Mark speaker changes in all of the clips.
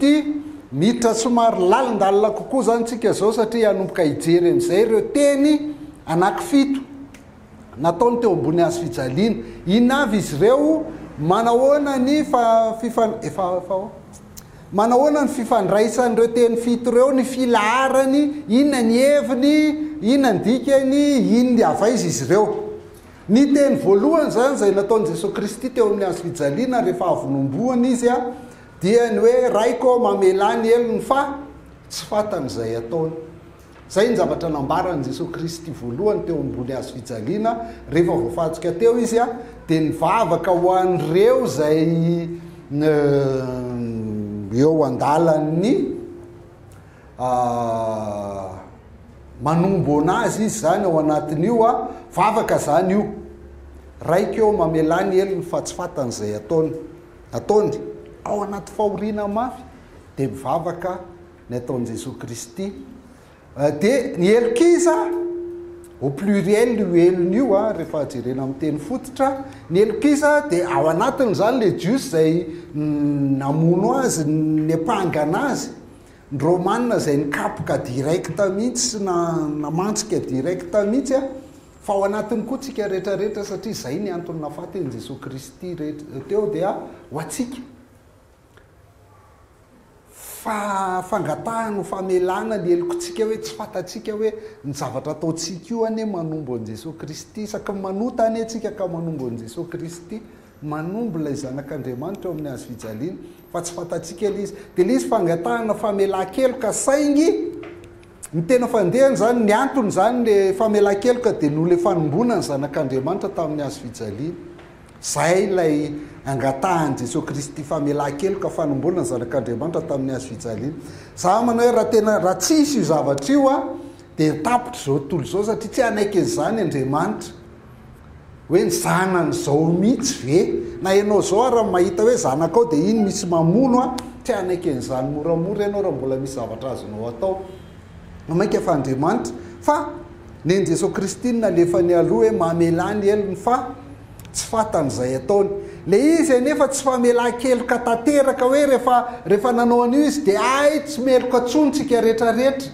Speaker 1: Kristy miditra somary lalindalina kokoa zany tsika zao satria anomboka hijery am'izay ireo teny anankifito nataony teo ambony hazo fijaliana. Inavy izy ireo manahoana ny manahoana ny fifandraisan'ireo teny fito ireo, ny filaharany, inona ny heviny, inona ny dikany, inona ny avaiza izy ireo. Ny teny voalohany zany zay nataon'i Jesosy Kristy teo amin'ny hazo fijaliana rehefa avonomboana izy dia ny hoe raiko mamelany elony fa tsy fatan'izay ataony. Zay ny zavatra nambaran'i Jesosy Kristy voalohany teo ambony hazo fijaliana rehefa voafatsika teo izy dia nivavaka ho an'ireo zay eo andalan'ny manombo anazy izy zany ao anatin'io vavaka zany io, raika eo mamelany elony fa tsy fatan'izay ataony ao anaty fahoriana mafy dia mivavaka ny ataon'i Jesosy Kristy. Dia ny elok'iza au pluriel io elon'io rehefa jerena amin'ny teny fototra, ny elok'iza dia ao anatiny zany le jiosy zay namono azy, ny apangana azy, ny romanina zay nikapoka directa mihitsy sy namantsika directa mihitsy fa ao anatiny koa tsika rehetrarehetra satria zay ny antony nafatin'i Jesosy Kristy teo dia ho atsika fangatahana ho famelana ny helokontsika hoe tsy fatatsika hoe ny zavatra ataontsika io ane manombo an'i Jesosy Kristy, saky manota ane atsika ka manombo an'i Jesosy Kristy, manombo ilay zanak'Andriamanitra eo amin'ny hazo fijaliana fa tsy fatatsika ilay izy. Dia ilay izy fangatahana famelan-keloka saingy ny tena fandehany zany, ny antony zany le famelan-keloka dia noho le fanombona ny zanak'Andriamanitra tamin'ny hazo fijaliana. Zay ilay angatahan'i Jesosy Kristy famelan-keloka fanombona ny zanak'Andriamanitra tamin'ny hazo fijaliana. Za manao hoe raha tsisy io zavatra io dia tapitra zao tontolo zao satria tsy anaiky an'izany Andriamanitra hoe ny zanany zao mihitsy ve na ianao zao raha mahita hoe zanakao dia iny misy mamono tsy anaiky an'izany moramora ianao raha mbola misy zavatra azonao atao mainka fa Andriamanitra. Fa neny Jesosy Kristy nalefa ny aloha hoe mamelany elony fa tsy fatan'izay ataony. Le izy anefa tsy famelan-keloka tanteraka hoe rehefa nanao an'io izy dia tsy meloka tsontsika rehetrarehetra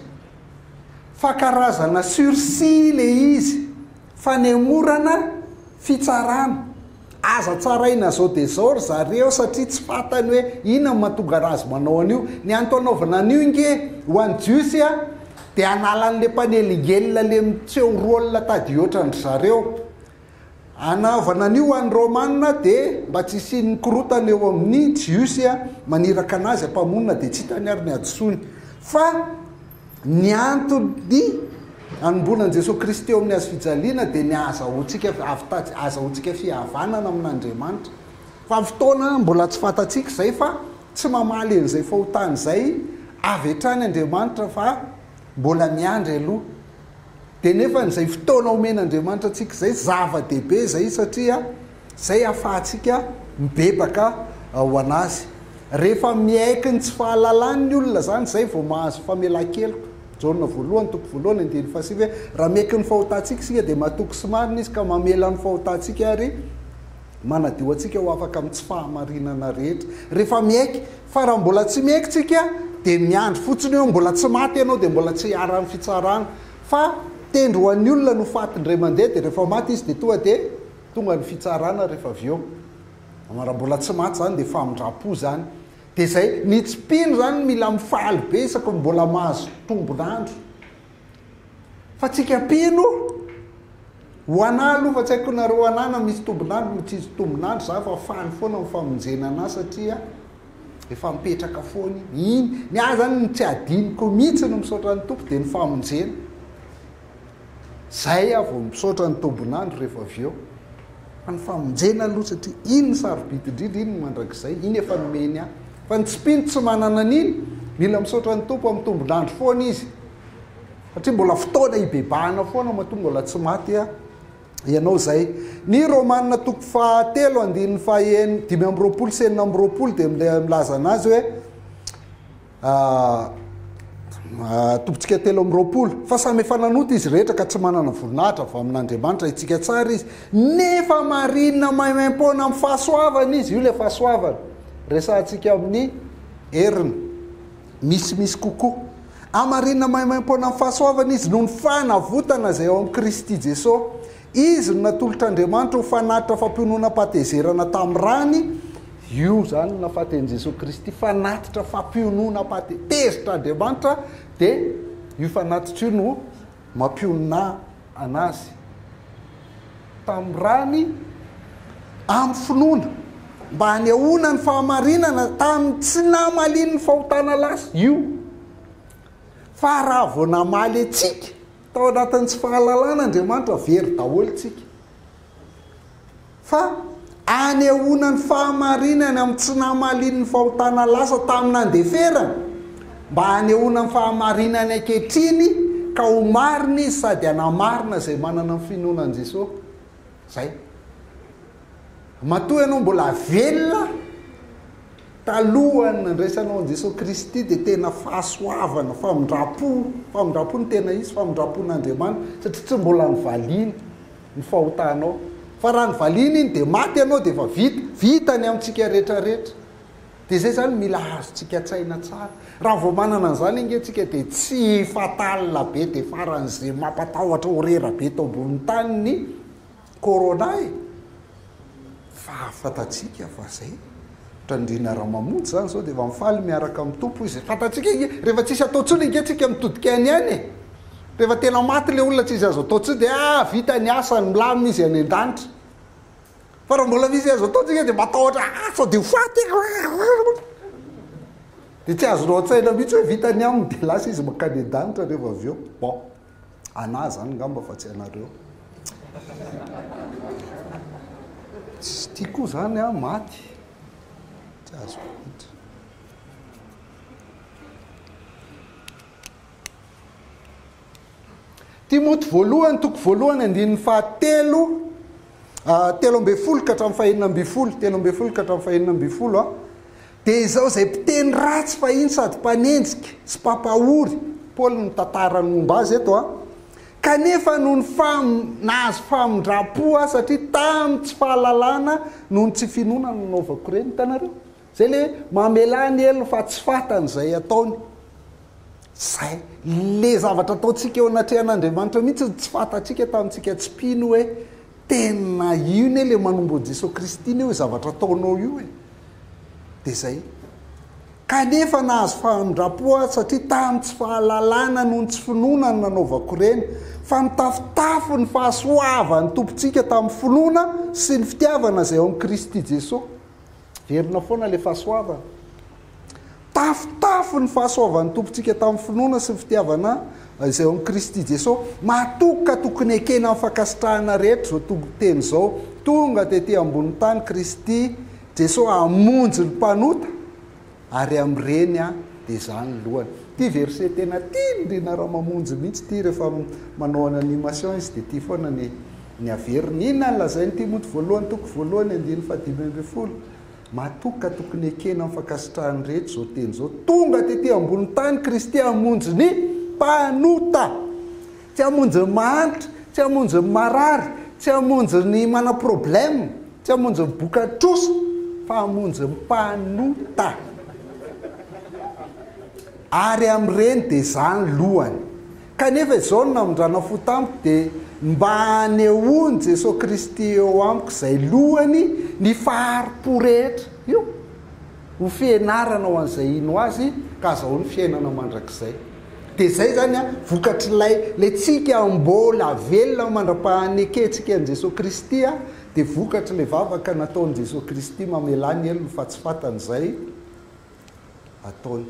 Speaker 1: fa karazana sursis le izy fanemorana fitsarana. Aza tsaraina zao dia zao ry zareo satria tsy fatany hoe inona mahatonga azy manao an'io. Ny antony anaovana an'io nge ho an'ny jiosy dia analan'le mpaneligelona le mitseho rôlina tady ohatran'ny zareo. Anaovana an'io ho an'ny romanina dia mba tsy isian'ny korotana eo amin'ny jiosy maniraka anazy hampamonina dia tsy hitany ary ny adosony. Fa ny antony anombonan' Jesosy Kristy eo amin'ny hazo fijaliana dia ny azahoantsika fihavanana amin'Andriamanitra. Fa fotoana mbola tsy fatatsika izay fa tsy mamaly an'izay fahotany izay avy hatrany Andriamanitra fa mbola miandry aloha. Dia nefa n'izay fotoana omen'Andriamanitra antsika izay zava-dehibe izay satria izay ahafahantsika mibebaka ho anazy. Rehefa miaiky ny tsy fahalalany ny olona zany izay vao mahazo famelan-keloka. Jaona voalohany toko voalohany andiny fasivy hoe raha maiky ny fahotantsika sika dia matoky sy marina izy ka mamela ny fahotantsika ary manadio antsika ho afaka amin'ny tsy fahamarinana rehetra. Rehefa miaiky fa raha mbola tsy miaiky tsika dia miandry fotsiny eo mbola tsy maty ianao dia mbola tsy hiara-ny fitsarana fa tendro ho an'ny olona no fatiny ray mandeha dia rehefa maty izy dia tonga ny fitsarana rehefa avy eo. Raha mbola tsy maty zany dia famindrapo zany. Dia zay ny tsipino zany mila mifaly be isaky mbola mahazo tombonandro. Fa tsika pino ho ana aloha fa tsy haiko nareo anana misy tombonandro mitsisy tombonandro za fa faly foana mifamonjena anazy satria efa mipetraka foana iny. Ny ahy zany tsy adiniko mihitsy no misaotra ny tompo dia ny famonjena. Zay vao misaotra ny tombonandro rehefa avy eo. Fa ny famonjena aloha satria iny ny sarobidy indrindra, iny ny mandrakizay, iny efa nomeny ahy. Fa ny tsipino tsy manana an'iny mila misaotra ny tompo amin'ny tombonandro foana izy satria mbola fotoana hibebahana foana mahatonga mbola tsy maty ianao zay. Ny romanina toko fahatelo andininy fahaenina 5 sy 4 dia milaza anazy hoe tombontsika 3 fa samy efa nanota izy rehetra ka tsy manana voninahitra avy amin'Andriamanitra itsika tsara izy nefa marinina maimaimpona amin'ny fahasoavana izy. Io le fahasoavana resantsika amin'ny herina misimisy kokoa amarinina maimaimpona amin'ny fahasoavana izy noho ny fanavotana izay ao amin'ny Kristy Jesosy. Izy no natolotr'Andriamanitra ho fanatitra fampionona-patezerana tamin'ny rany. Io zany no nafaten'i Jesosy Kristy fanatitra fampionona-patezitra Andriamanitra, dia io fanatitra io no mampionona anazy tamin'ny rany amin'ny finoana mba hanehoana ny fahamarinana tamin'ny tsy namaliny ny fahotana lasa io. Fa raha vao namaly antsika tao anatin'ny tsy fahalalana Andriamanitra very daholo tsika. Fa hanehoana ny fahamarinana amin'ny tsy namaliny ny fahotana lasa tamin'ny nandeferana mba hanehoana ny fahamarinana ankehitriny ka ho marina izy sady hanamarina izay manana ny finoanan'i Jesosy. Zay. Matoa ianao mbola velona talohany nandraisanao an Jesosy Kristy dia tena fahasoavana, famindrapo ny tena izy, famindrapon'Andriamanitra, satria tsy mbola nyvaliany ny fahotanao. Fa raha nyvaliany iny dia maty ianao dia efa vitany amintsika rehetrarehetra. Dia izay zany mila azontsika tsaina tsara. Raha vao manana an'izany ingentsika dia tsy fatalina be dia faran'izay mampatahotra horera be tao ambonin'ny tany ny corona e. Fa fatatsika fa zay trandrina raha mamonjy zany zao dia efa mifaly miaraka amin'ny tompo izy. Fatatsika rehefa tsisy atao tsony ingentsika mitodika any any e. Rehefa tena maty le olona tsisy azo atao tsony dia vita ny asany milamy izy any an-danitra. Fa raha mbola misy azo atao tsika dia matahotra sao dia ho faty dia tsy azonao an-tsaina mihitsy hoe vita ny aminy dia lasa izy makany an-danitra rehefa avy eo. Bon, ana zany ngamba fa tsy anareo. Tsy tiako zany maty. Tsy azo mihitsy. Timoty voalohany, toko voalohany andininy fahatelo, 13 ka hatramin'ny fahaenina ambin'ny folo, 13 ka hatramin'ny fahaenina ambin'ny folo dia izao izay mpiteny ratsy fahiny sady mpanenjika sy mpampahory, Paoly ny tantarany momba azy eto kanefa noho ny nahazo famindrapo satria tamin'ny tsy fahalalana noho ny tsy finoana no nanaovako ireny. Hitanareo zay le mamelany elo fa tsy fatany izay ataony. Zay le zavatra ataontsika eo anatrehan'Andriamanitra mihitsy tsy fatatsika tamintsika tsy pino hoe tena io le manombo an'i Jesosy Kristy io zavatra ataonao io e. Dia zay kanefa nahazo famindrapo satria tamin'ny tsy fahalalana noho ny tsy finoana no nanaovako ireny, fa mitafitafo ny fahasoavan'ny tompontsika tamin'ny finoana sy ny fitiavana izay ao amin'ny Kristy Jesosy. Verina foana le fahasoavana. Tafitafo ny fahasoavan'ny tompontsika tamin'ny finoana sy ny fitiavana izay ao amin'ny Kristy Jesosy. Matoka tokony ekena amin'ny fankasitrahana rehetra zao teny izao. Tonga tetỳ ambony tany Kristy Jesosy hamonjy ny mpanota ary amin'ireny dia izany lohany. Ty verset tena tindrina raha mamonjy mihitsy ty rehefa manao an animation izy dia ty foana ny averiny. Inona lazainy Timoty voalohany, toko voalohany andininy fahadimy ambin'ny folo. Matoka tokony ekena amin'ny fankasitrahany rehetra zao teny zao. Tonga tetỳ ambony tany Kristy hamonjy ny mpanota. Tsy hamonjy ny mahantra, tsy hamonjy ny marary, tsy hamonjy ny mana problème, tsy hamonjy ny bokatrosa, fa hamonjy ny mpanota. Ary amin'ireny dia izany lohany. Kanefa izao no namondrana fo tamiko dia mba hanehoany Jesosy Kristy eo amiko izay lohany ny faharipo rehetra. Io ho fianarana ho an'izay ino azy ka azahoany fiainana mandrakizay. Dia izay zany vokatr'ilay le tsika mbola velona mandra-pahany eketsika an'i Jesosy Kristy dia vokatr'ilay vavaka nataon'i Jesosy Kristy mamelany elo fa tsy fatan'izay ataony.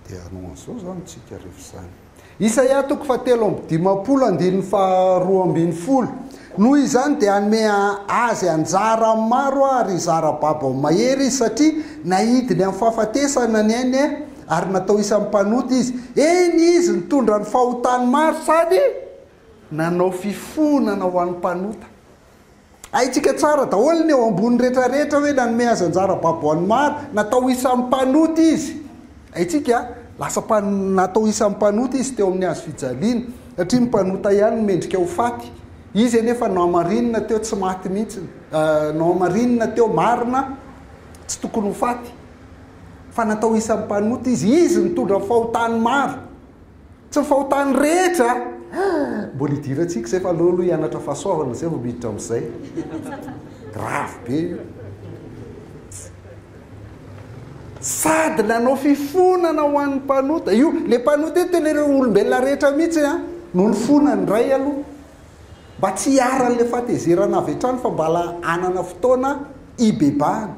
Speaker 1: Dia anon'izao zany tsika rehefa izany. Isaia toko fahatelo amby dimampolo andininy faharoa ambin'ny folo. Noho izany dia hanome azy anjara maro ary zara-baba mahery izy satria nahidiny amin'ny fahafatesana ny ainy ary natao isan'ny mpanota izy. Eny izy nitondra ny fahotany maro sady nanao fifonana ho an'ny mpanota. Haitsika tsara daholo ny eo ambony rehetrarehetra hoe nanome azy anjara-baba ho an'ny maro, natao isan'ny mpanota izy. Haitsika lasa natao isan'ny mpanota izy teo amin'ny azo fijaliana satria mpanota ihany mendrika ho faty izy anefa namarinina teo tsy maty mihitsy namarinina teo marina tsy tokony ho faty fa natao isan'ny mpanota izy mitondra fahotany maro tsy fahotany rehetra mbola idiratsika zay fa aloha hianatra fahasoavana zay vao miditra amin'izay grave be io sady nanao fifonana ho an'ny mpanota io le mpanota io tena olombelona rehetra mihitsy no ny fonany ray aloha mba tsy hiaran'le fatezerana avy hatrany fa mbala anana fotoana ibebahana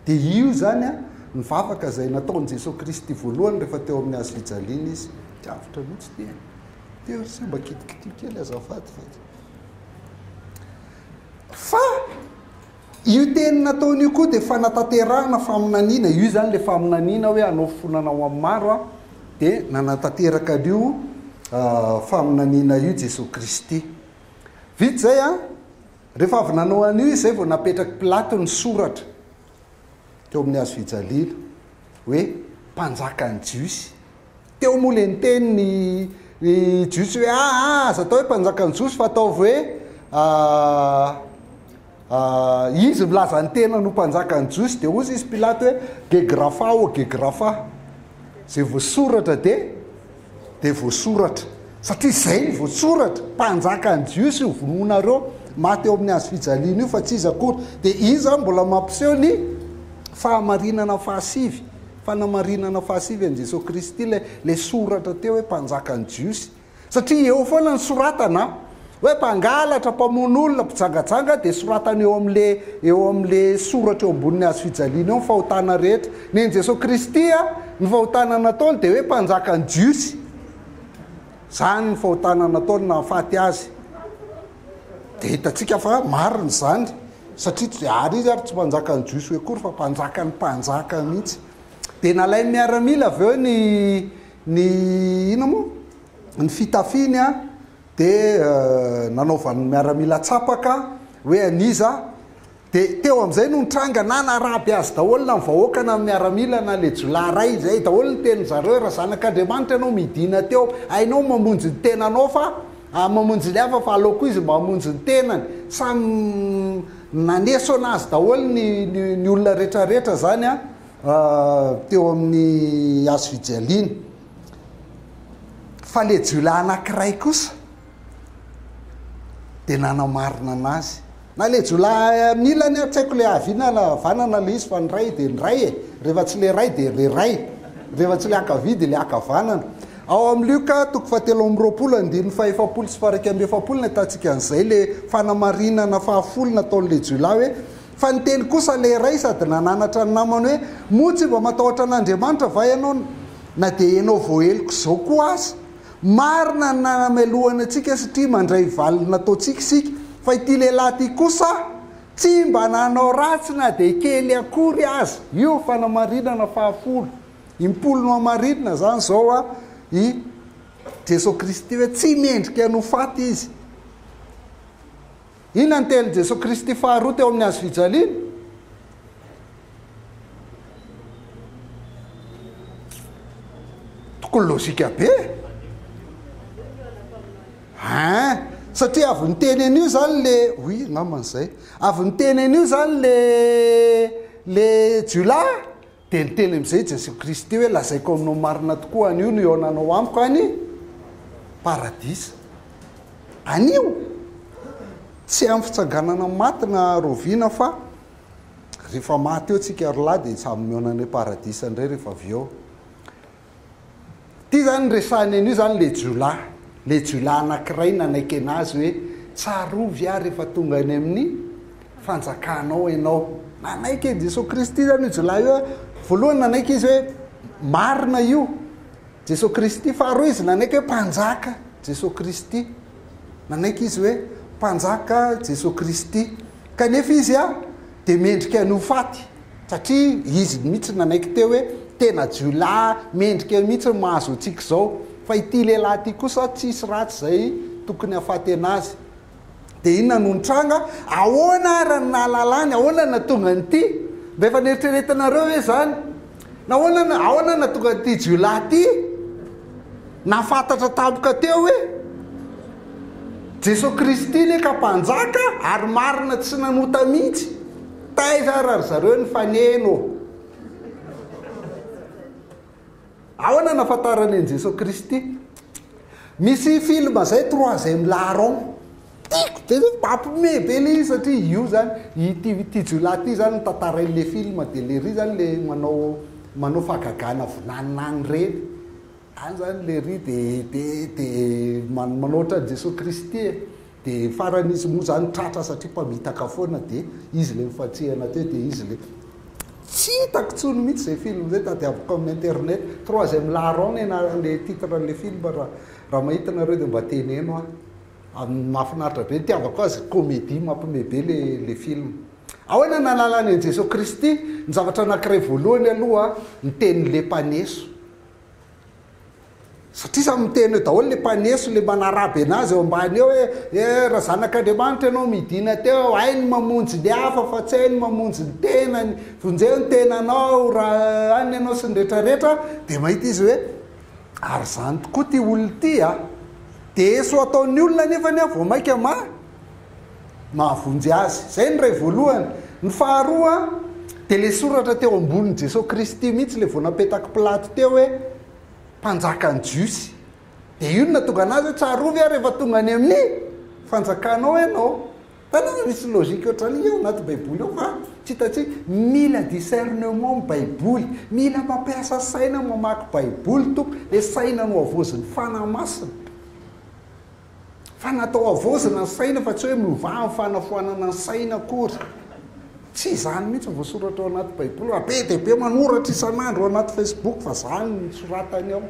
Speaker 1: dia io zany ny vavaka zay nataon'i Jesosy Kristy voalohany rehefa teo amin'ny hazo fijaliana izy tiavitra mihitsy dia teo sy mba kitikitio kely azafady fa io teny nataon'io koa dia fanatanterahana faminaniana io zany le faminaniana hoe anao fonana ao amin'ny maro dia nanatanteraka an'io faminaniana io Jesosy Kristy vita zay rehefa avy nanao an'io izy zay vao napetraky Pilato ny soratra teo amin'ny hazo fijaliana hoe mpanjaka ny jiosy teo moa le niteny ny jiosy hoe aza atao hoe mpanjaka ny jiosy fa ataovy hoe izy milaza ny tena no mpanjaka ny jiosy dia ozy izy Pilato hoe gegrafa o gegrafa zay voasoratra dia voasoratra satria zay ny voasoratra mpanjaka ny jiosy io vononareo maty eo amin'ny hazo fijaliana io fa tsy izy akory dia izy mbola mampiseho ny fahamarinana fahasivy fanamarinana fahasivy an' Jesosy Kristy le soratra teo hoe mpanjaka ny jiosy satria eo foana ny soratana hoe mpangalatra mpamon'olona mpijangajanga dia soratana eo amin'le soratra eo ambonin'ny hazo fijaliana eo ny fahotana rehetra ny Jesosy Kristy ny fahotana nataony dia hoe mpanjaka ny jiosy zany ny fahotana nataony nahafaty azy dia hitatsika fa marina zany satria ary izy ary tsy mpanjaka ny jiosy hoe kory fa mpanjaka ny mpanjaka mihitsy dia nalay miaramila avy eo ny ina moa ny fitafiny dia nanaovan'ny miaramila tsapaka hoe aniza dia teo amin'izay no nitranga na naraby azy daholo na mivahoaka na miaramila na le jolay ray zay daholo ny teny zareo raha zanak'Andriamanitra ianao midina teo ainao mamonjy ny tenanao fa mamonjy le hafa fa aleoko izy mba mamonjy ny tenany samy naneso anazy daholo ny olona rehetrarehetra zany teo amin'ny hazo fijaliana fa le jolay anankiray kosa dia nanamarina anazy na le jolay amin'ilany tsy haiko le aviana na vanana le izy fa ny ray dia ny ray rehefa tsy le ray dia le ray rehefa tsy le akavia dia le akavanana ao amin'ny Luka 7:24 sy 7:40 natatsika an'izay le fanamarinana fahafolo nataon'le jolay hoe fa ny teny kosa le ray sady nananatra ny namany hoe motsy mba matahotra an'Andriamanitra va ianao na dia ianao voaheloko izao koa aza marina ny nanamelohana antsika satria mandray valina ataontsika isika fa ity lehilahy ty kosa tsy mba nanao ratsy na dia kely akory azy io fanamarinana fahafolo impolo no amarinina zany zao i Jesosy Kristy hoe tsy mendrika no faty izy ina ny teny Jesosy Kristy faharoa teo amin'ny hazo fijaliana tokony lozika be satria avy niteny an'io zany le oy naman'izay avy niteny an'io zany le jolay dia niteny amin'izay Jesosy Kristy hoe lazaiko aminao marina tokoa an'io no eo nanao amiko any paradisa anio tsy amin'ny fitsanganana maty na roviana fa rehefa maty eo tsika rolahy dia samy mionany paradisa indray rehefa avy eo ty zany resahany an'io zany le jolay anankiray nanaiky anazy hoe tsarovy rehefa tonga any amin'ny fanjakanao ianao nanaiky e Jesosy Kristy zany io jolay io voalohany nanaiky izy hoe marina io Jesosy Kristy faharoa izy nanaiky hoe mpanjaka Jesosy Kristy nanaiky izy hoe mpanjaka Jesosy Kristy kanefa izy dia mendrika ny ho faty satria izy mihitsy nanaiky teo hoe tena jolay mendrika mihitsy mahazo antsika zao fa ity lehilahy ty kosa tsisy ratsy zay tokony hafaty anazy dia inona no nitranga ahoana ara ny nahalalany ahoana na tonga nyty mba efa neritreretanareo hoe zany ahoana na tonga ty Jiola ty nafantatra tampoka teo hoe Jesosy Kristy le ka mpanjaka ary marina tsy nanota mihitsy taiza ry zareo ny faneno ahoana nafantarany an Jesosy Kristy misy film zay troisième larron tiako de mampime be le izy satria io zany ty Jiola ty zany tantaran'le film de le ry zany le manao fahagagana vonaninany reny any zany le ry de manoatra Jesosy Kristy de faran'izy moa zany tratra satria mpamitaka foana de izy le mifatsihana teo de izy le tsy hitako tsony mihitsy zay film zay tadiavako amin'ny internet troisième larron le titren'le film raha mahita nareo de mba teneno mahafinaritra be tiavako azy comédie mampime be le film ahoana nalalany an Jesosy Kristy ny zavatra anankiray voalohany aloha ny tenin'le mpaneso satria sa miteny eo daholo le mpaneso le manaraby anazy eo ambany eo hoe raha zanak'Andriamanitra ianao midina teo hainy mamonjy ny hafa fa tsy hainy mamonjy ny tenany vonjeo ny tenanao raha any ianao sy ny rehetrarehetra de mahita izy hoe ary zany tokoa ty olona ty de so ataon'ny olona nefa ny vao maika mahavonjy azy zay ny ray voalohany ny faharoa de le soratra teo amboniny Jesosy Kristy mihitsy le vao napetaka platy teo hoe mpanjakany jiosy de io na tonga anazy hoe tsarovy rehefa tonga any amin'ny fanjakanao ianao tanana misy logika ohatrany eo anaty baiboly eo fa tsy hitatsy mila discernement baiboly mila mampiasa saina mamaky baiboly toko le saina no avozin'ny fanamasina fa natao avozina ny saina fa tsy hoe miova ny fanafoanana ny saina kory tsy zany mihitsy voasoratra ao anaty baiboly be de be manoratra isan'andro ao anaty Facebook fa zany ny soratany ao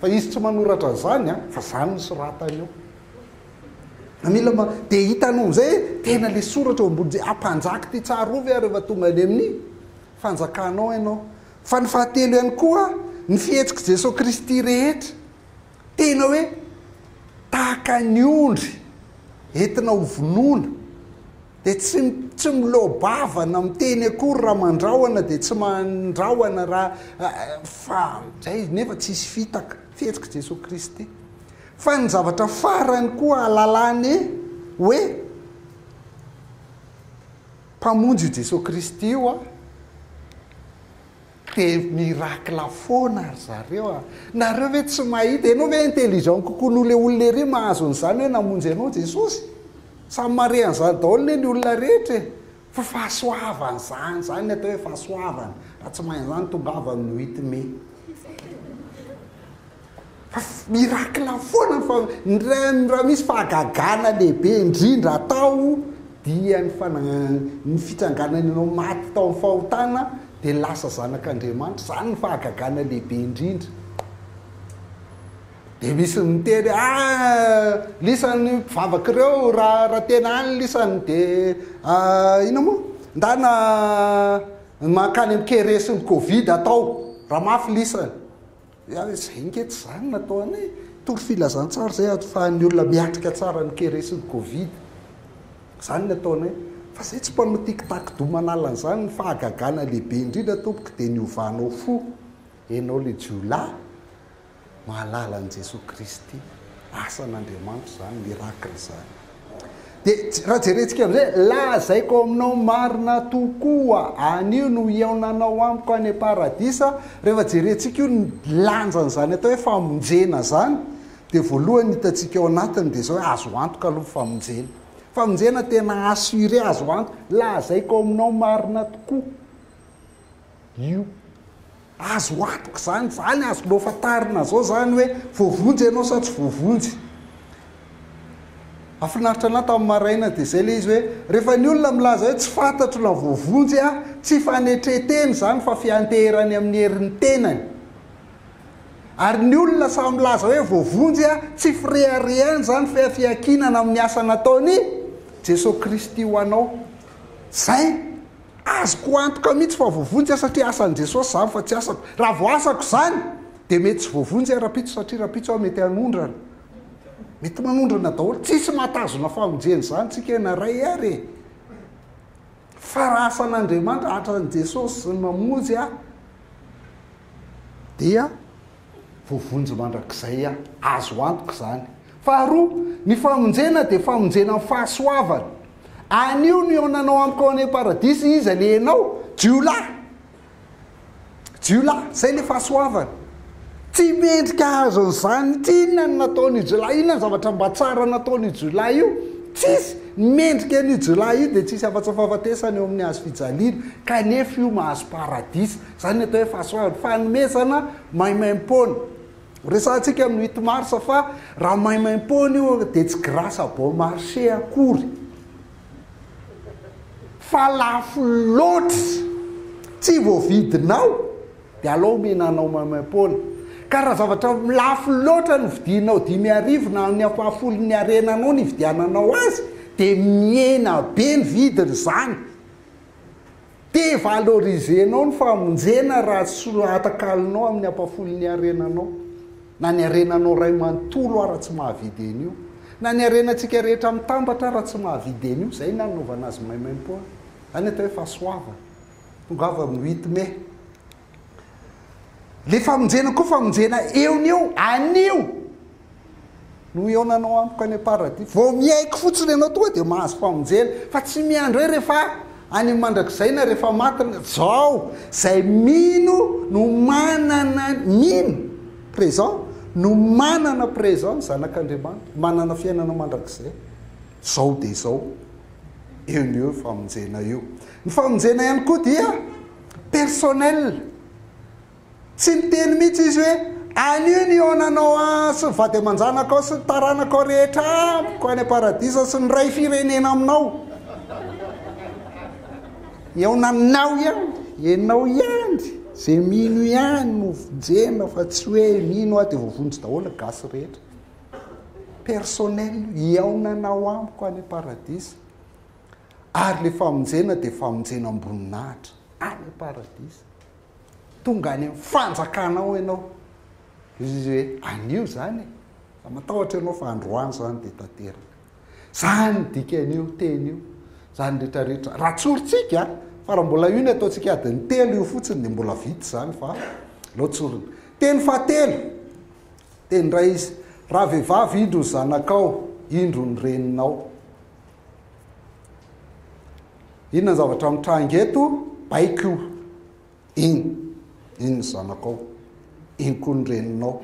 Speaker 1: fa izy tsy manoratra zany fa zany ny soratany ao mila de hitanao am'izay tena le soratra eo ambony ampanjaka ty tsarovy rehefa tonga any amin'ny fanjakanao ianao fa ny fahatelo ihany koa ny fihetsiky Jesosy Kristy rehetra tena hoe tahaka ny ondry entina hovonoina de tsy milobavana miteny akory raha mandrahona de tsy mandrahona raha fa zay nefa tsisy fitaka fihetsiky Jesosy Kristy fa ny zavatra farany koa alalany hoe mpamonjy Jesosy Kristy io de mirakla foana ry zareo nareo ve tsy mahita ianao ve intelligent kokoa noho le olona ry mahazo an'izany hoe namonjy anao Jesosy samy mare an'izany daholo ny olona rehetra fa fahasoavany zany atao hoe fahasoavany raha tsy mahay an'izany tonga avy amin'ny 8 mai mirakla foana fa raha misy fahagagana lehibe indrindra atao dia ny fitsanganany anao maty tao amin'ny fahotana de lasa zanak'Andriamanitra zany ny fahagagana lehibe indrindra de misy miteny lisany mpivavaky ireo raha tena any lisany de ina moa ndana mankany amin'ny keresin'ny Covid atao raha mafy lisany zay nkety zany nataony tory filazantsara zay afahan'ny olona miatrika tsara ny keresin'ny Covid zany nataony fa zay tsy mpanao tiktak domanalany zany ny fahagagana lehibe indrindra tompoka de niovanao fo enao le Jiola mahalala an Jesosy Kristy asan'Andriamanitra zany miracle zany de raha jerentsika am'izay lazaiko aminao marina tokoa anio no iaonanao amiko any paradisa rehefa jerentsika io ny lanjany zany atao hoe famonjena zany de voalohany hitatsika ao anatiny de zao hoe azo antoka aloha famonjena tena assuré azo antoka lazaiko aminao marina tokoa io azo antoka zany azonao fatarina zao zany hoe voavonjy ianao sa tsy voavonjy afinaritra anahy tamin'ny maraina de zay le izy hoe rehefa ny olona milaza hoe tsy fantatro la voavonjy tsy fanetreteny zany fa fianteherany amin'ny herin'ny tenany ary ny olona samy milaza hoe voavonjy tsy firehareany zany fiakinana amin'ny asa nataony Jesosy Kristy ho anao zay azoko antoka mihitsy fa voavonjy satria asan'i Jesosy zany fa tsy asako raha voasako zany de mety tsy voavonjy rapitso satria rapitso mety anondrana mety manondrana daholo tsisy mahatazona famonjeny zany tsika naray ary fa raha asan'Andriamanitra atran'i Jesosy mamonjy dia voavonjy mandrakizay azo antoko zany. Faharoa, ny famonjena dia famonjena amin'ny fahasoavana. Anio ny onanao amiko any paradisy izy alenao jiolahy zay le fahasoavana. Tsy mendrika azo an'izany, tsy inona ny nataony jiolahy, inona ny zavatra mba tsara nataony jiolahy io, tsisy mendrika ny jiolahy io dia tsisy afatsafafatesana eo amin'ny hazo fijaliana, kanefa io mahazo paradisy. Zany atao hoe fahasoavana, fanomezana maimaim-pona. Resantsika amin'ny 8 marsa fa raha maimaim-pona io dia tsy grâce à bon marché akory, fa lafo loatra, tsy voavidinao dia alao omenanao maimaim-pona. Ka raha zavatra lafo loatra no vidinao 5,000 na ny apahafolo ny arenanao ny vidiananao azy, dia miena be ny vidiny zany. Dia valorisenao ny famonjena raha atakalinao amin'ny apahafolo ny arenanao, na ny arenanao ray manontolo raha tsy mahavidy an'io, na ny arenantsika rehetra mitambatra raha tsy mahavidy an'io. Zay nanaovana azy maimaim-pona. Zany atao hoe fahasoavana. Tongava amin'ny 8 Mai. Le famonjena koa famonjena eon'eo anio no eonanao amiko any paradis. Vao miaiko fotsiny ianao tonga dia mahazo famonjena, fa tsy miandro hoe rehefa any mandrakizay na rehefa matiny zao. Zay mino no manana mino présent, no manana présent zanak'Andriamanitra, manana fiainana mandrakizay. Zao dia zao eon'eo famonjena io. Ny famonjena ihany koa dia personnel. Tsy miteny mihitsy izy hoe anio ny onanao sy vady aman-janakao sy ny taranakao rehetra amiko any paradisa sy ny ray firenena aminao. Eonaninao ihany, enao ihany, zay mino ihany no vonjena, fa tsy hoe mino dia voavonjy daholo gasy rehetra. Personnel, eonanao amiko any paradisa. Ary le famonjena dia famonjena amboninahitra any paradisa. Tonga any fanjakanao ianao. Izy hoe anio zany, matahotra ianao fa androany zany dia tanteraka. Zany dikan'io teny io, zany rehetrarehetra. Raha tsorintsika, fa raha mbola io ny ataontsika adiny 3 io fotsiny dia mbola vita zany, fa lao tsorina. Teny fahatelo, teny ray izy, raha vehivavy indro ny zanakao, indro ny reninao. Inona ny zavatra mitranga eto? Baiko io. Iny ny zanakao, iny koa ny reninao,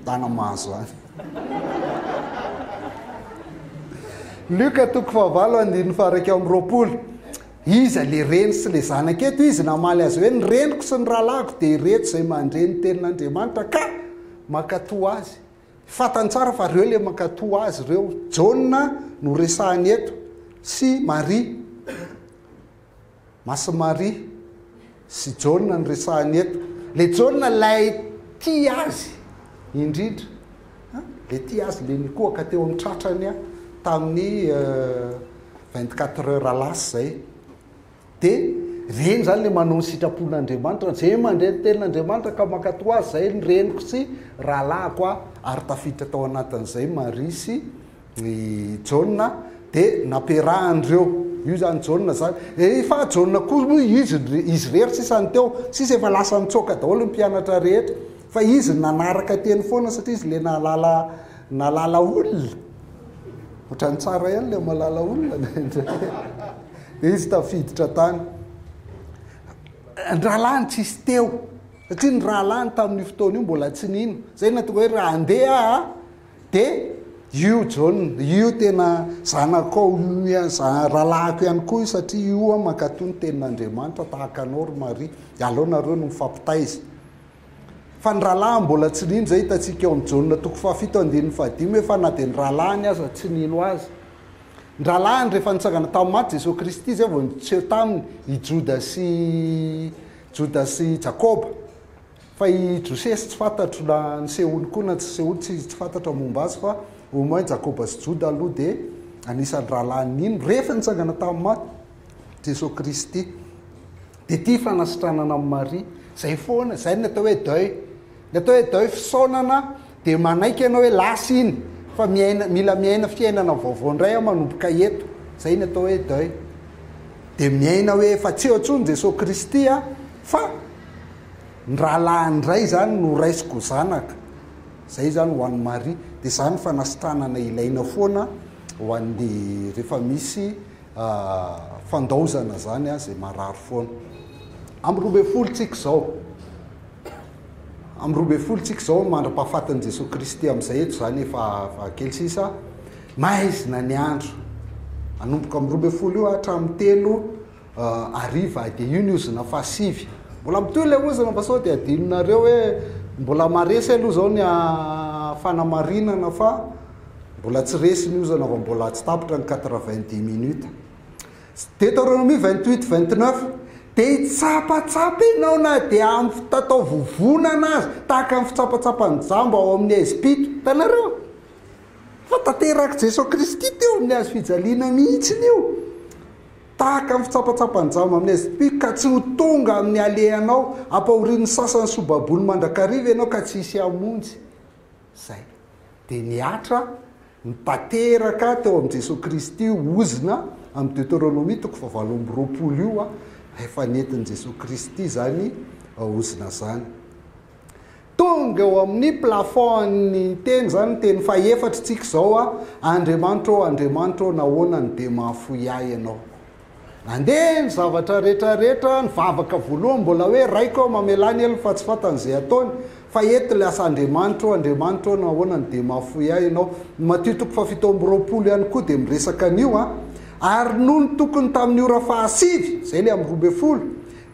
Speaker 1: tanamazo any. Luka 7:20. Iza le reny sy le zanaketo, izy namaly azy hoe ny reniko sy ny rahalako dia ireto zay mandreny tenin'Andriamanitra ka makatoa azy. Fatany tsara fa reo le makatoa azy reo. Jona no resahany eto sy Maria. Masy Maria sy Jona no resahany eto. Le Jona lay tia azy indrindra, le tia azy le nikoaka teo amin'ny tratrany tamin'ny 24 heures alasy zay. Dia reny zany le manao ny sitrapon'Andriamanitra, zay mandray tenin'Andriamanitra ka makatoa azy. Zay ny reniko sy rahalahako ary tafiditra tao anatin'izay Maria sy Jona dia nampiarahany-dreo. Io zany Jona zany. Fa Jona koa moa izy rehetra sisany teo, sisy efa lasa mitsoaka daholo ny mpianatra rehetra, fa izy nanaraka teny foana satria izy le nalala olona. Ohatrany tsara ihany le malala olona. Dia izy tafiditra tany. Ny rahalany tsisy teo, satria ny rahalany tamin'ny fotoana io mbola tsy nino. Zay natonga hoe raha andeha dia io Jona, io tena zanakao, rahalahako ihany koa satria io mankatoa ny tenin'Andriamanitra tahaka anao ry Maria. Alao nareo no mifampitaiza. Fa ny rahalahy mbola tsy nino, zay hitantsika eo amin'ny Jona 7:15 hoe fa na dia ny rahalahiny aza tsy nino azy. Ny rahalahiny rehefa nitsangana tamin'ny maty Jesosy Kristy zay vao nitseho taminy i Joda sy Jakoba. Fa i Josesy tsy fantatro na ny seholy koa na tsy seholy, tsy fantatro momba azy, fa au moins Jakoba sy Joda aloha dia anisan'ny rahalahiny ino rehefa nitsangana tamin'ny maty Jesosy Kristy. Dia tia fanasitranana amin'ny Maria. Zay foana, zay ny atao hoe deuil. Ny atao hoe deuil fisaonana dia manaiky ianao hoe lasa iny, fa mila miaina fiainana vaovao indray manomboka eto. Zay ny atao hoe deuil. Dia miaina hoe fa tsy eo intsony Jesosy Kristy fa ndralandray zany no raisiko zanaka zay zany ho an'ny Maria dia zany fanasitranana ilaina foana ho an'ny rehefa misy fandaozana zany a zay marary foana amin'ny 12 tsika zao amin'ny 12 tsika zao mandra-pahafatany Jesosy Kristy amin'izay eto zany efa kely sisa maizina ny andro anomboka amin'ny 12 io hatramin'ny 3 ariva dia io ny ozona fahasivy mbola mitoy ilay ozona fa sao dia adinonareo hoe mbola maresy aloha zao ny fanamarinana fa mbola tsy resy ny ozana fa mbola tsy tapitra ny 90 minutes Deutéronomie 28-29 dia hitsapatsapa ianao na dia amin'ny tatao vovonana azy tahaka amin'ny fitsapatsapany jamba ao amin'ny Ezipito tanareo fa tanteraka Jesosy Kristy teo amin'ny azo fijaliana mihitsiny io tahaka amin'ny fitsapatsapany jamba amin'ny Ezipito ka tsy ho tonga amin'ny alehanao ampahorin'ny sasany sobabony mandrakariva ianao ka tsy hisy hamonjy zay dia niatra nitanteraka teo amin'ny Jesosy Kristy ozina amin'ny Deutéronomie 20 io efa nentin'i Jesosy Kristy zany ozina zany tonga eo amin'ny plafond ny teny zany teny faefatra tsika zao Andriamanitra nahoana dia mahafoy ahy ianao nandeha ny zavatra rehetrarehetra ny vavaka voalohany mbola hoe raiko mamelany elo fa tsy fantan'izay ataony fa eto lasa Andriamanitra nahoana dia mahafoy ahy ianao Matthieu 7:20 ihany koa dia miresaka an'io ary noho ny tokony tamin'ny ora fahasivy zay le amin'ny 12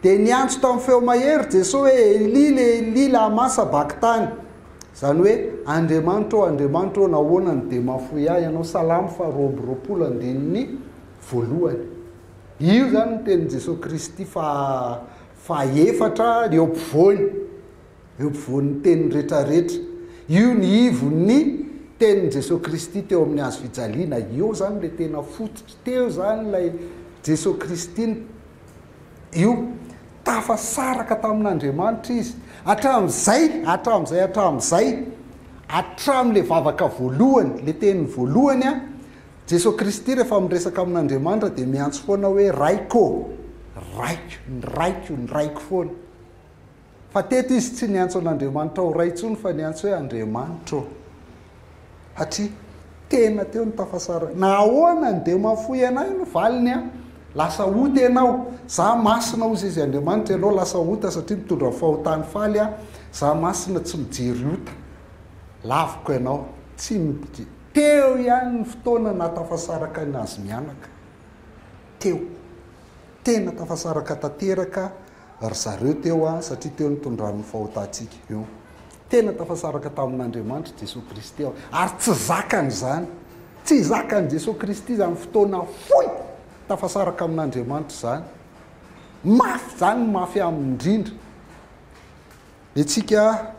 Speaker 1: dia niantso tamin'ny feo mahery Jesosy hoe Eli lama sabakitany zany hoe Andriamanitra nahoana dia mahafoy ahy ianao Salamo 2:20 voalohany io zany ny tenin'i Jesosy Kristy fa efatra eo ampovoan'ny teniny rehetrarehetra io ny ivony tenin'i Jesosy Kristy teo amin'ny hazo fijaliana io zany le tena fototra teo zany lay Jesosy Kristy io tafasaraka tamin'Andriamanitra izy hatramin'le vavaka voalohany le teniny voalohany Jesosy Kristy rehefa miresaka amin'Andriamanitra dia miantso foana hoe raiko foana fa teto izy tsy niantso an'Andriamanitra ho ray intsony fa niantso hoe Andriamanitra satria tena teo ny tafasaraka nahoana dia mahafoy anay no valiny lasa ota ianao za masina ozy izy Andriamanitra ianao lasa ota satria mitondra fahotany faly za masina tsy mijery ota laviko ianao tsy teo ihany ny fotoana natafasaraka ny azy mianaka teo tena tafasaraka tanteraka ry zareo teo satria teo nitondrany fahotantsika io tena tafasaraka tamin'Andriamanitra Jesosy Kristy ary tsy zakany Jesosy Kristy zany fotoana foy tafasaraka amin'Andriamanitra zany mafy amin'indrindra etsika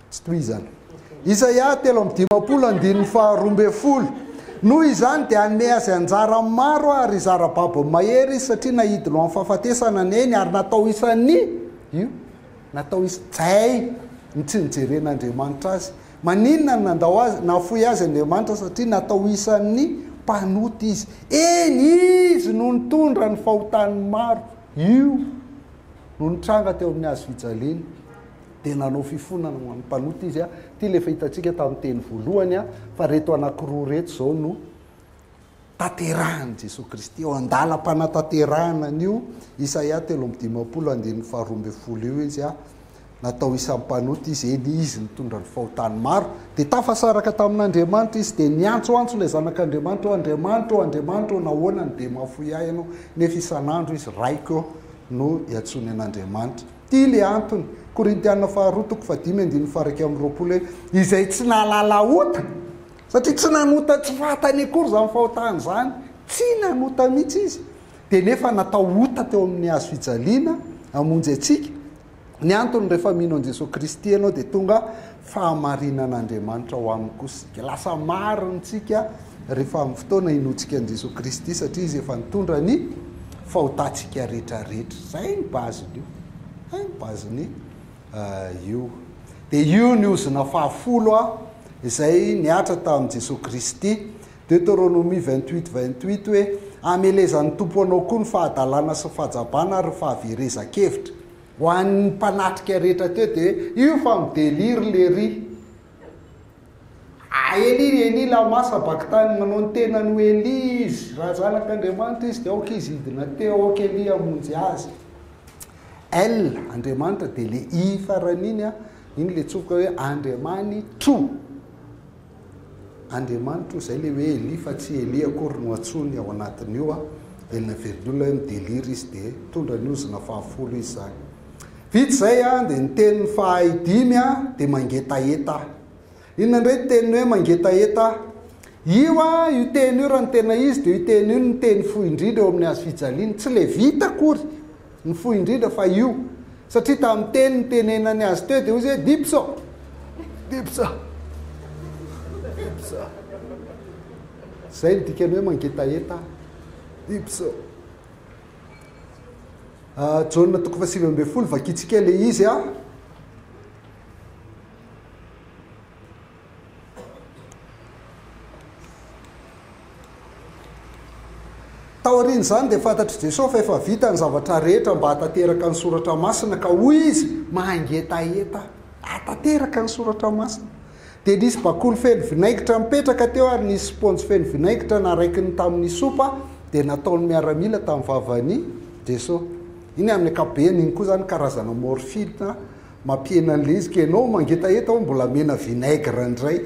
Speaker 1: tsy toy zany Isaia 3:12 noho izany dia anome azy anjara maro ary zara-babo mahery izy satria nahidiny amin'ny fahafatesana neny ary natao zay ny tsy nijeren'Andriamanitra azy maninona nafoy azy Andriamanitra satria natao isan'ny mpanoty izy izy no nitondra ny fahotany maro io no nitranga teo amin'ny hazo fijaliana dia nanao fifonana ho an'ny mpanoty izy tia le fahitantsika tamin'ny teny voalohany fa reto anankiroa reto zao no tanterahany Jesosy Kristy eo andalam-panatanterahana an'io Isaia 3:12 io izy natao isan'ny mpanoty izy izy nitondra ny fahotany maro dia tafasaraka tamin'Andriamanitra izy dia niantsoantso ilay zanak'Andriamanitra Andriamanitra nahoana dia mahafoy ahy ianao nefa isan'andro izy raiko no iatsony an'Andriamanitra tia le antony Korintiana 2:5-20 izay tsy nalala ota satria tsy nanota tsy fatany akory zany fahotany zany tsy nanota mihitsy izy dia nefa natao ota teo amin'ny hazo fijaliana amonjy atsika ny antony rehefa mino an Jesosy Kristy ianao dia tonga fahamarinan'Andriamanitra ho aminy kosa lasa marintsika rehefa amin'ny fotoana inotsika an Jesosy Kristy satria izy efa nitondra ny fahotantsika rehetrarehetra zay ny baziny io dia io ny ozona fahafolo izay niatra tamin'i Jesosy Kristy Deutéronomie 28 hoe amelezan'ny tompo anao koa ny fahadalana sy fahajabana ary fahaverezan-kevitra ho an'ny mpanatrika rehetra teo dia io fa mideliry le ry Eli la masabaka tany manao ny tenany ho Eli izy raha zanak'Andriamanitra izy dia aoka izy hidina teo aoka Eli amonjy azy L Andriamanitra dia le I faran'iny iny le tsofoka hoe Andriamanitro Andriamanitro zay le hoe Eli fa tsy Eli akory no atsony ao anatin'io elina verin'olona hoe mideliry izy dia tondra ny ozina 70 izy zany vita zay dia ny tenin'ny fahadimy dia mangetaeta inona indray teny hoe mangetaeta io io teny io raha ny tena izy dia io teny io ny teny fohy indrindra eo amin'ny hazo fijaliana tsy le vita akory ny fohy indrindra fa io satria tamin'ny teny ny tenenany azy teo dia ozy hoe dipso zay ny dikany hoe mangetaeta dipso Jauna 7:20 vakitsika le izy taoriany zany dia fantatry Jesosy fa efa vita ny zavatra rehetra mba hatateraka ny soratra masina ka hoy izy mangetaeta hatateraka ny soratra masina dia nisy bakolo feno vinaigitra mipetraka teo ary nisy sponjy feno vinaigitra naraikiny tamin'ny sopa dia nataony miaramila tamin'ny vavany Jesosy iny amin'ny akabeany iny koa zany karazana morfine mampiena an'le izy ka ianao mangetaeta ho mbola mena vinaigra indray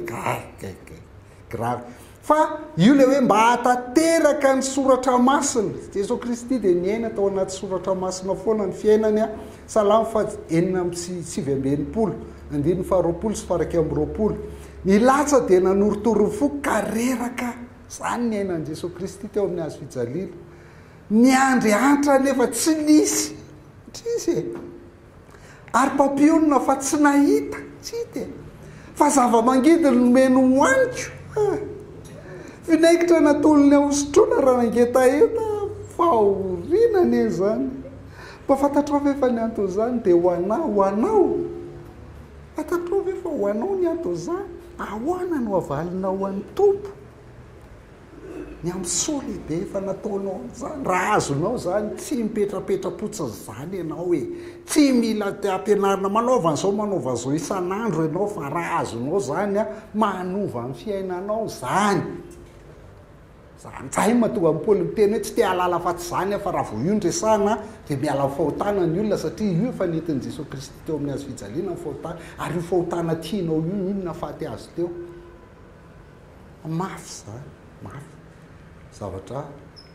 Speaker 1: grave fa io le hoe mba hatateraka ny soratra masina Jesosy Kristy dia niaina tao anaty soratra masina foana ny fiainany Salamo 9:7 andiny 20 sy faraka amby 20 ny latsa dia nanorotoro fo ka reraka zany ny ainan'i Jesosy Kristy teo amin'ny hazo fijaliana niandry antra nefa tsy nisy ary papionina fa tsy nahita tsy hita fa zava-mangidy nomeno hoaniko vinaigitra natolony ahosotrona raha nangetaeta fahorinany zany mba fantatrao ve fa ny anto zany dia hoanao fantatrao ve fa hoanao ny anto zany ahoana no avalina ho an'ny tompo ny am'so lehibe efa nataonao zany raha azonao zany tsy mipetrapetrapotsiny zany ianao hoe tsy mila ampianarina manaova an'izao isan'andro ianao fa raha azonao zany manova amin'ny fiainanao zany zay mahatonga am'Paoly miteny hoe tsy te halala afaty zany fa raha vao io ndresana dia miala fahotana ny olona satria io efa nentin'i Jesosy Kristy teo amin'ny hazo fijaliana ny fahotana ary io fahotana tianao io ino nafaty azy teo mafy zany mafy zavatra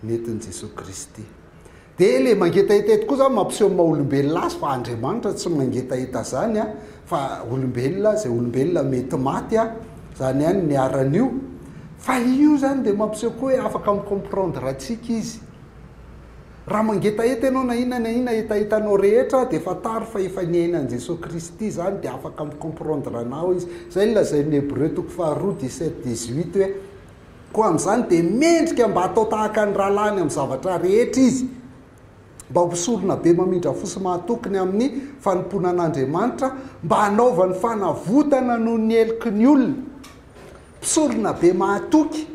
Speaker 1: nentin'i Jesosy Kristy dia le mangetaeta koa zany mampiseho maha-olombelona azy fa Andriamanitra tsy mangetaeta zany fa olombelona zay olombelona mety maty zany hany ny aran'io fa io zany dia mampiseho koa hoe afaka micomprendre atsika izy raha mangetaeta ianao na ina etaetanao rehetra dia fataro fa efa niainan'i Jesosy Kristy zany dia afaka micomprendre anao izy zay lazain'ny Hébreu 2:17-18 hoe koa amin'izany dia mendrika mba hatao tahaka ny rahalany amin'ny zavatra rehetra izy mba hosorona be mamindra fosy mahatokony amin'ny fanompona an'Andriamanitra mba hanaovany fanavotana noho ny heloky ny olona mpisorona be mahatoky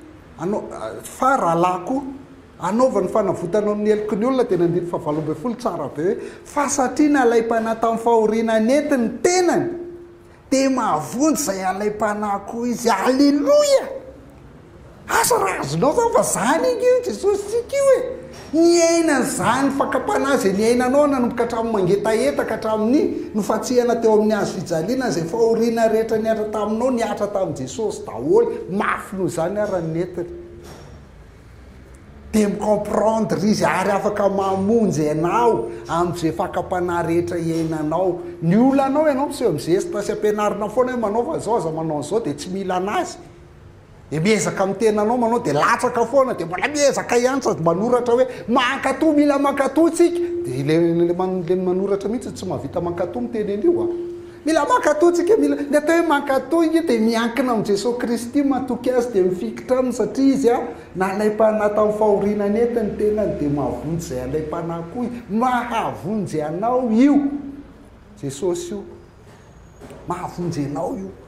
Speaker 1: fa rahalako anaovany fanavotana amin'ny heloky ny olona dia nandiny 7:20 tsara be hoe fa satria nalay-panahy tamin'ny fahoriana nentiny tenany dia mahavonjy izay alay-panahy koa izy alleloia asa raha azonao zany fa zany iny io Jesosy tsika io ny ainany zany fakapanahy zay ny ainanao nanomboka hatramin'ny mangetaeta ka hatramin'ny nofatsihana teo amin'ny hazo fijaliana zay fahoriana rehetra niatra taminao niatra tamin'i Jesosy daholo mafy noho zany ara-ny netiny dia micomprendre izy ary afaka mamonjy ianao amin'izay fakapanahy rehetra iainanao ny olanao ianao miseho am'zesta sy ampianarina foana hoe manaova zao aza manao an'izao dia tsy mila anazy dia miezaka amin'ny tenanao manao dia latsaka foana dia mbola miezaka ihany sady manoratra hoe mankatoa mila mankatoa tsika dia le manoratra mihitsy tsy mahavita mankatoa miteny an'io mila mankatoa tsika mila ny atao hoe mankatoa iny dia miankina amin'i Jesosy Kristy matoky azy dia mifikitra aminy satria izy nalay-panahy tamin'ny fahoriana nentiny tenany dia mahavonjy izay alay-panahy koa mahavonjy anao io Jesosy io mahavonjy anao io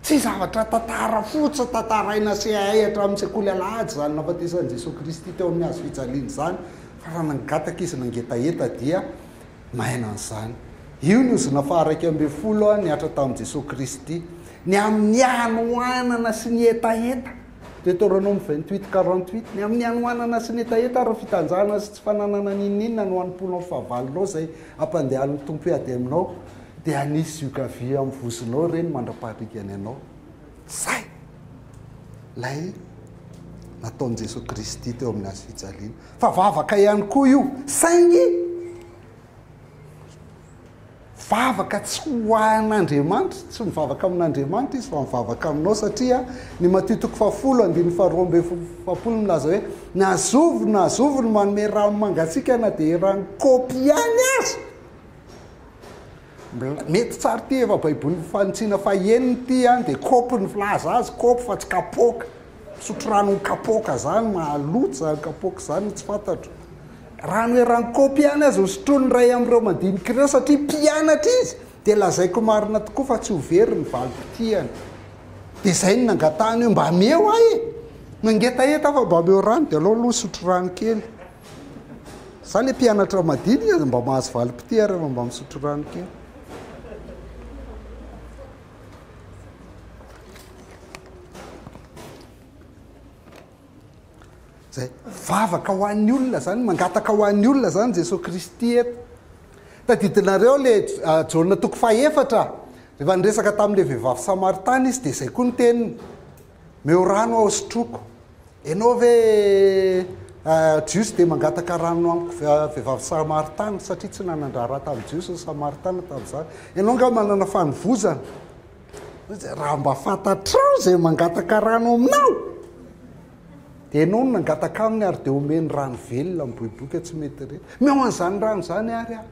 Speaker 1: tsy zavatra tantara fotsy tantaraina sy ahay hatramin'ny sekoly alahady zany nafatesan'i Jesosy Kristy teo amin'ny hazo fijaliana zany fa raha nangataka izy nangetaeta dia maina an'izany io ny ozona faharaiky ambe folo a niatra tamin'i Jesosy Kristy ny amin'ny anoanana sy ny etaeta Deutéronome 28:48 ny amin'ny anoanana sy ny etaeta ary fitanjahana sy tsy fananana ninninona no anom-ponao fahavalonao zay ampandehan'ny tompo ady aminao dia anisy iokavia amin'ny vozonao reny mandra-paharikany ianao zay lay nataon'i Jesosy Kristy teo amin'ny azy fijaliana fa vavaka ihany koa io saingy vavaka tsy ho an'Andriamanitra tsy mivavaka amin'Andriamanitra izy fa mivavaka aminao satria ny Matitoko 10:12 milaza hoe nazovo ny manome rano mangatsiaka na dia rano kopy ihany azy mety tsara ty efa baiboly fanotsiana faheniny ty any dia kopy ny filaza azy kopy fa tsy kapoka misotro rano ny kapoka zany mahaloto zany kapoka zany tsy fantatro rano hoe rano kopy ihany azy hosotrony ray amin'ireo mandinika ireo satria mpianatra izy dia lazaiko marina tokoa fa tsy ho very ny valim-pitiany dia izay ny nangatahany hoe mba meo ahy nangetaheta fa mba meo rano dia aloha misotro rano kely zany le mpianatra madinika mba mahazo valim-pitia rehefa mba misotro rano kely zay vavaka ho an'ny olona zany mangataka ho an'ny olona zany Jesosy Kristy eto tadidinareo le jaona toko fahefatra rehefa niresaka tamin'le vehivavy Samaritana izy dia izay koa ny teniny meo rano aho sotroko ianao ve Jiosy dia mangataka rano amiko vehivavy Samaritana satria tsy nanandrara tamin'ny Jiosy Samaritana tamin'izany ianao nga manana fanovozana raha mba fantatrao zay mangataka rano aminao dia ianao no nangataka aminy ary dia omeny rano velona miboiboika tsy mety re meo an'izany rano zany ary ah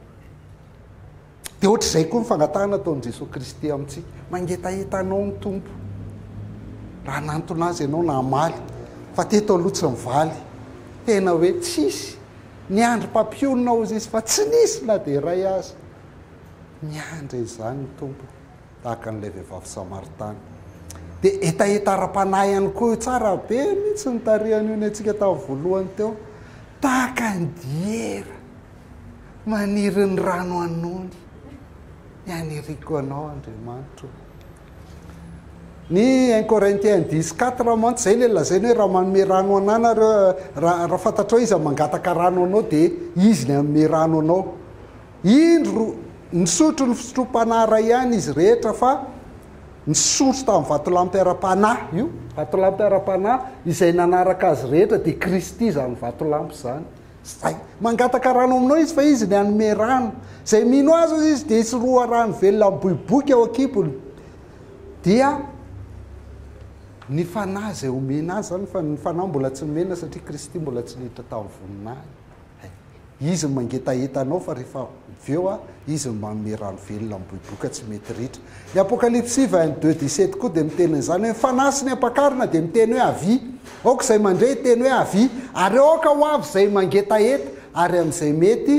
Speaker 1: dia ohatr'izay koa ny fangatahana ataon'i Jesosy Kristy amintsika mangetahetanao ny tompo raha nantona azy ianao na amaly fa teto aloha tsy mivaly tena hoe tsisy ny andro mpampionona ozy izy fa tsy nisy na dia ray azy miandra izany ny tompo tahaka n'ilay vehivavy Samaritana dia etaetaram-panahy ihany koa io tsara be mihitsy ny tarihany io ny antsika tamin'ny voalohany teo tahaka ny diera maniry ny rano anony ny aniriko anao Andriamanitra ny 1 Corinthiens 10:4 mantsy zay le lazainy hoe raha manome rano anana raha fantatrao izy mangataka rano anao dia izy ny anome rano anao indro nisotro ny fisotrom-panahy ihany izy rehetra fa nisotro tamin'ny vatolampy ara-panahy io vatolampy ara-panahy izay nanaraka azy rehetra dia Kristy zany vatolampy zany zay mangataka rano aminao izy fa izy ny anome rano zay mino azy izy dia isoroha rano velona miboiboika ao akibony dia ny fanahy zay omena azy zany fa ny fanahy mbola tsy nomena satria Kristy mbola tsy niditra tamin'ny voninahiny izy ny mangetahetanao fa rehefa veo a izy ny manome rano velona miboiboika tsy mety ritra ny Apocalypse 22:17 koa dia miteny izany hoe fanahy sy ny ampakarina dia miteny hoe avy aoka izay mandray teny hoe avy ary aoka ho avy izay mangetaheta ary amin'izay mety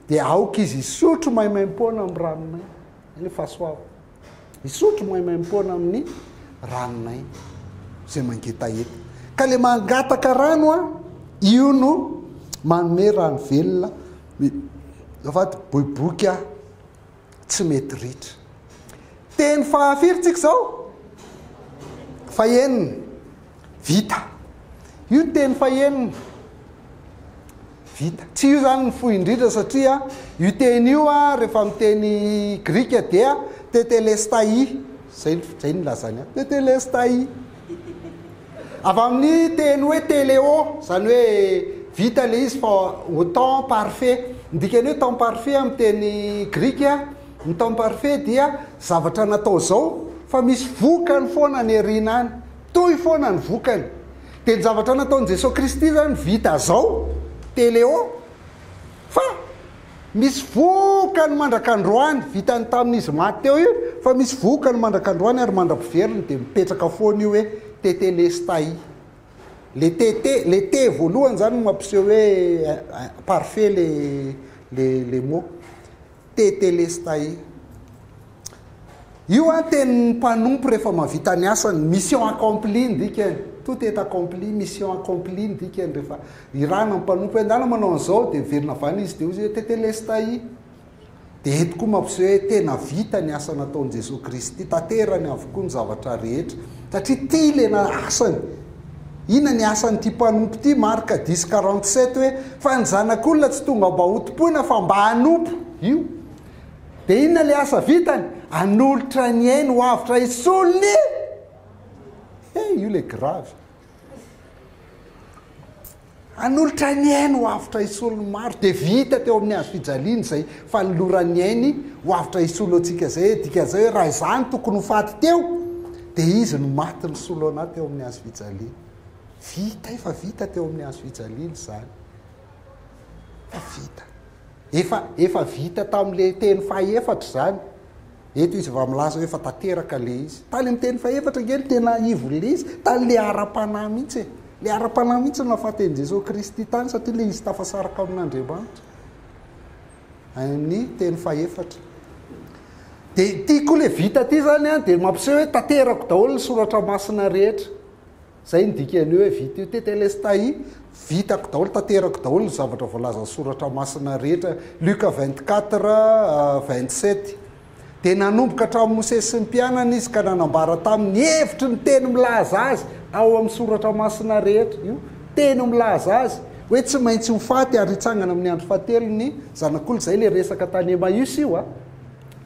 Speaker 1: dia aoka izy isotro maimaim-poana amin'ny ranonay ny fahasoava isotro maimaim-poana amin'ny ranonay izay mangetaheta ka le mangataka rano a io no manome rano velona afaty boiboika tsy mety ritra teny fahafiritsika zao fahenina vita io teny fahenina vita tsy io zany ny fohy indrindra satria io teny io a rehefa miteny grika dia tetelestai zay ny lazany a tetelestai avy amin'ny teny hoe teleo zany hoe vita le izy fa au temps parfait ndikany hoe temps parfait amin'ny teny grika ny temps parfait dia zavatra natao zao fa misy vokany foana ny ariana any toy foana ny vokany dia ny zavatra nataon'i Jesosy Kristy zany vita zao teleo fa misy vokany mandrakandroany vitany tamin'izy maty teo io fa misy vokany mandrakandroany ary mandra-piveriny dia mipetraka foana io hoe tetelestai le te voalohany zany no mampiseho hoe parfait le mot tetelestai io a tenin'ny mpanompo rehefa mavita ny asany mission accomplie ndikany tout est accompli mission accomplie ndikany rehefa irana ny mpanompo hoe ndana manao an'izao dia miverina avany izy dia ozy hoe tetelestai dia eto koa mampiseho hoe tena vita ny asa nataon'i Jesosy Kristy, tanterany avokoa ny zavatra rehetra satria ty ilena asany. Inona ny asan'ity mpanompo ity? Marka 10:47 hoe fa ny zanak'olona tsy tonga mba hotompoina fa mba hanompo io. Dia inona le asa vitany? Hanolotra ny ainy ho avitra isolony. Io le grave. Hanolotra ny ainy ho avitra isolony maro. Dia vita teo amin'ny hazo fijaliana izay fanoloran'ny ainy ho avitra isolo antsika zay. Dikan'izay hoe raha izany tokony ho faty teo, dia izy no maty ny solo anaty teo amin'ny hazo fijaliana. Vita, efa vita teo amin'ny hazo fijaliana izany. Efa vita tamin'le teny fahaefatra izany. Eto izy va milaza hoe efa tanteraka le izy. Tany amin'ny teny fahaefatra ngely tena ivo le izy, tany le ara-panahy mihitsy. Le ara-panahy mihitsy no nafaten'i Jesosy Kristy tany satria le izy tafasaraka amin'Andriamanitra. Ny teny fahaefatra. Dia tia koa le vita ty zany dia mampiseho hoe tanterako daholo ny soratra masina rehetra. Zay ny dikany hoe vita io tetelestai, vitako daholo, tanterako daholo ny zavatra voalaza ny soratra masina rehetra. Luka 24:27. Dia nanomboka hatramin'ny Mosesy sy ny mpianana izy ka nanambara tamin'ny hevitry ny teny milaza azy ao amin'ny soratra masina rehetra. Io teny milaza azy hoe tsy maintsy ho faty ary hitsangana amin'ny andro fahatelo ny zanak'olona. Zay le resaka tany Emaus io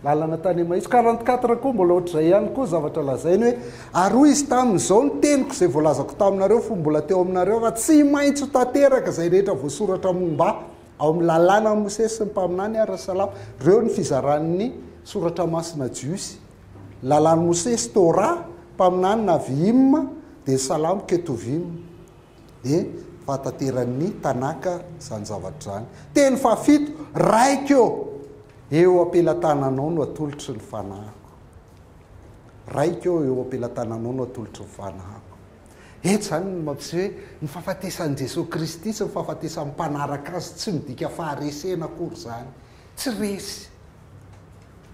Speaker 1: lalana tany Emaus 44 koa mbola ohatr'izay ihany koa zavatra lazainy hoe ary hoy izy tamin'izao ny teniko izay voalazako taminareo fo mbola teo aminareo fa tsy maintsy ho tanteraka izay rehetra voasoratra momba ao amin'ny lalàna ny Mosesy sy ny mpaminany ara-salama. Reo ny fizaran'ny soratra masina jiosy. Lalàn'ny Mosesy Torah, mpaminany Navim, dia salamo Ketuvim. Dia fahatanteran'ny tanaka izany zavatra zany. Teny fahafito, raika eo ampelantananao no atolotry ny fanahiko. Raika eo ampelantananao no atolotry ny fanahiko. Eto zany no mampiseho hoe ny fahafatesan'i Jesosy Kristy sy ny fahafatesan'ny mpanaraka azy tsy midika faharesena akory zany. Tsy resy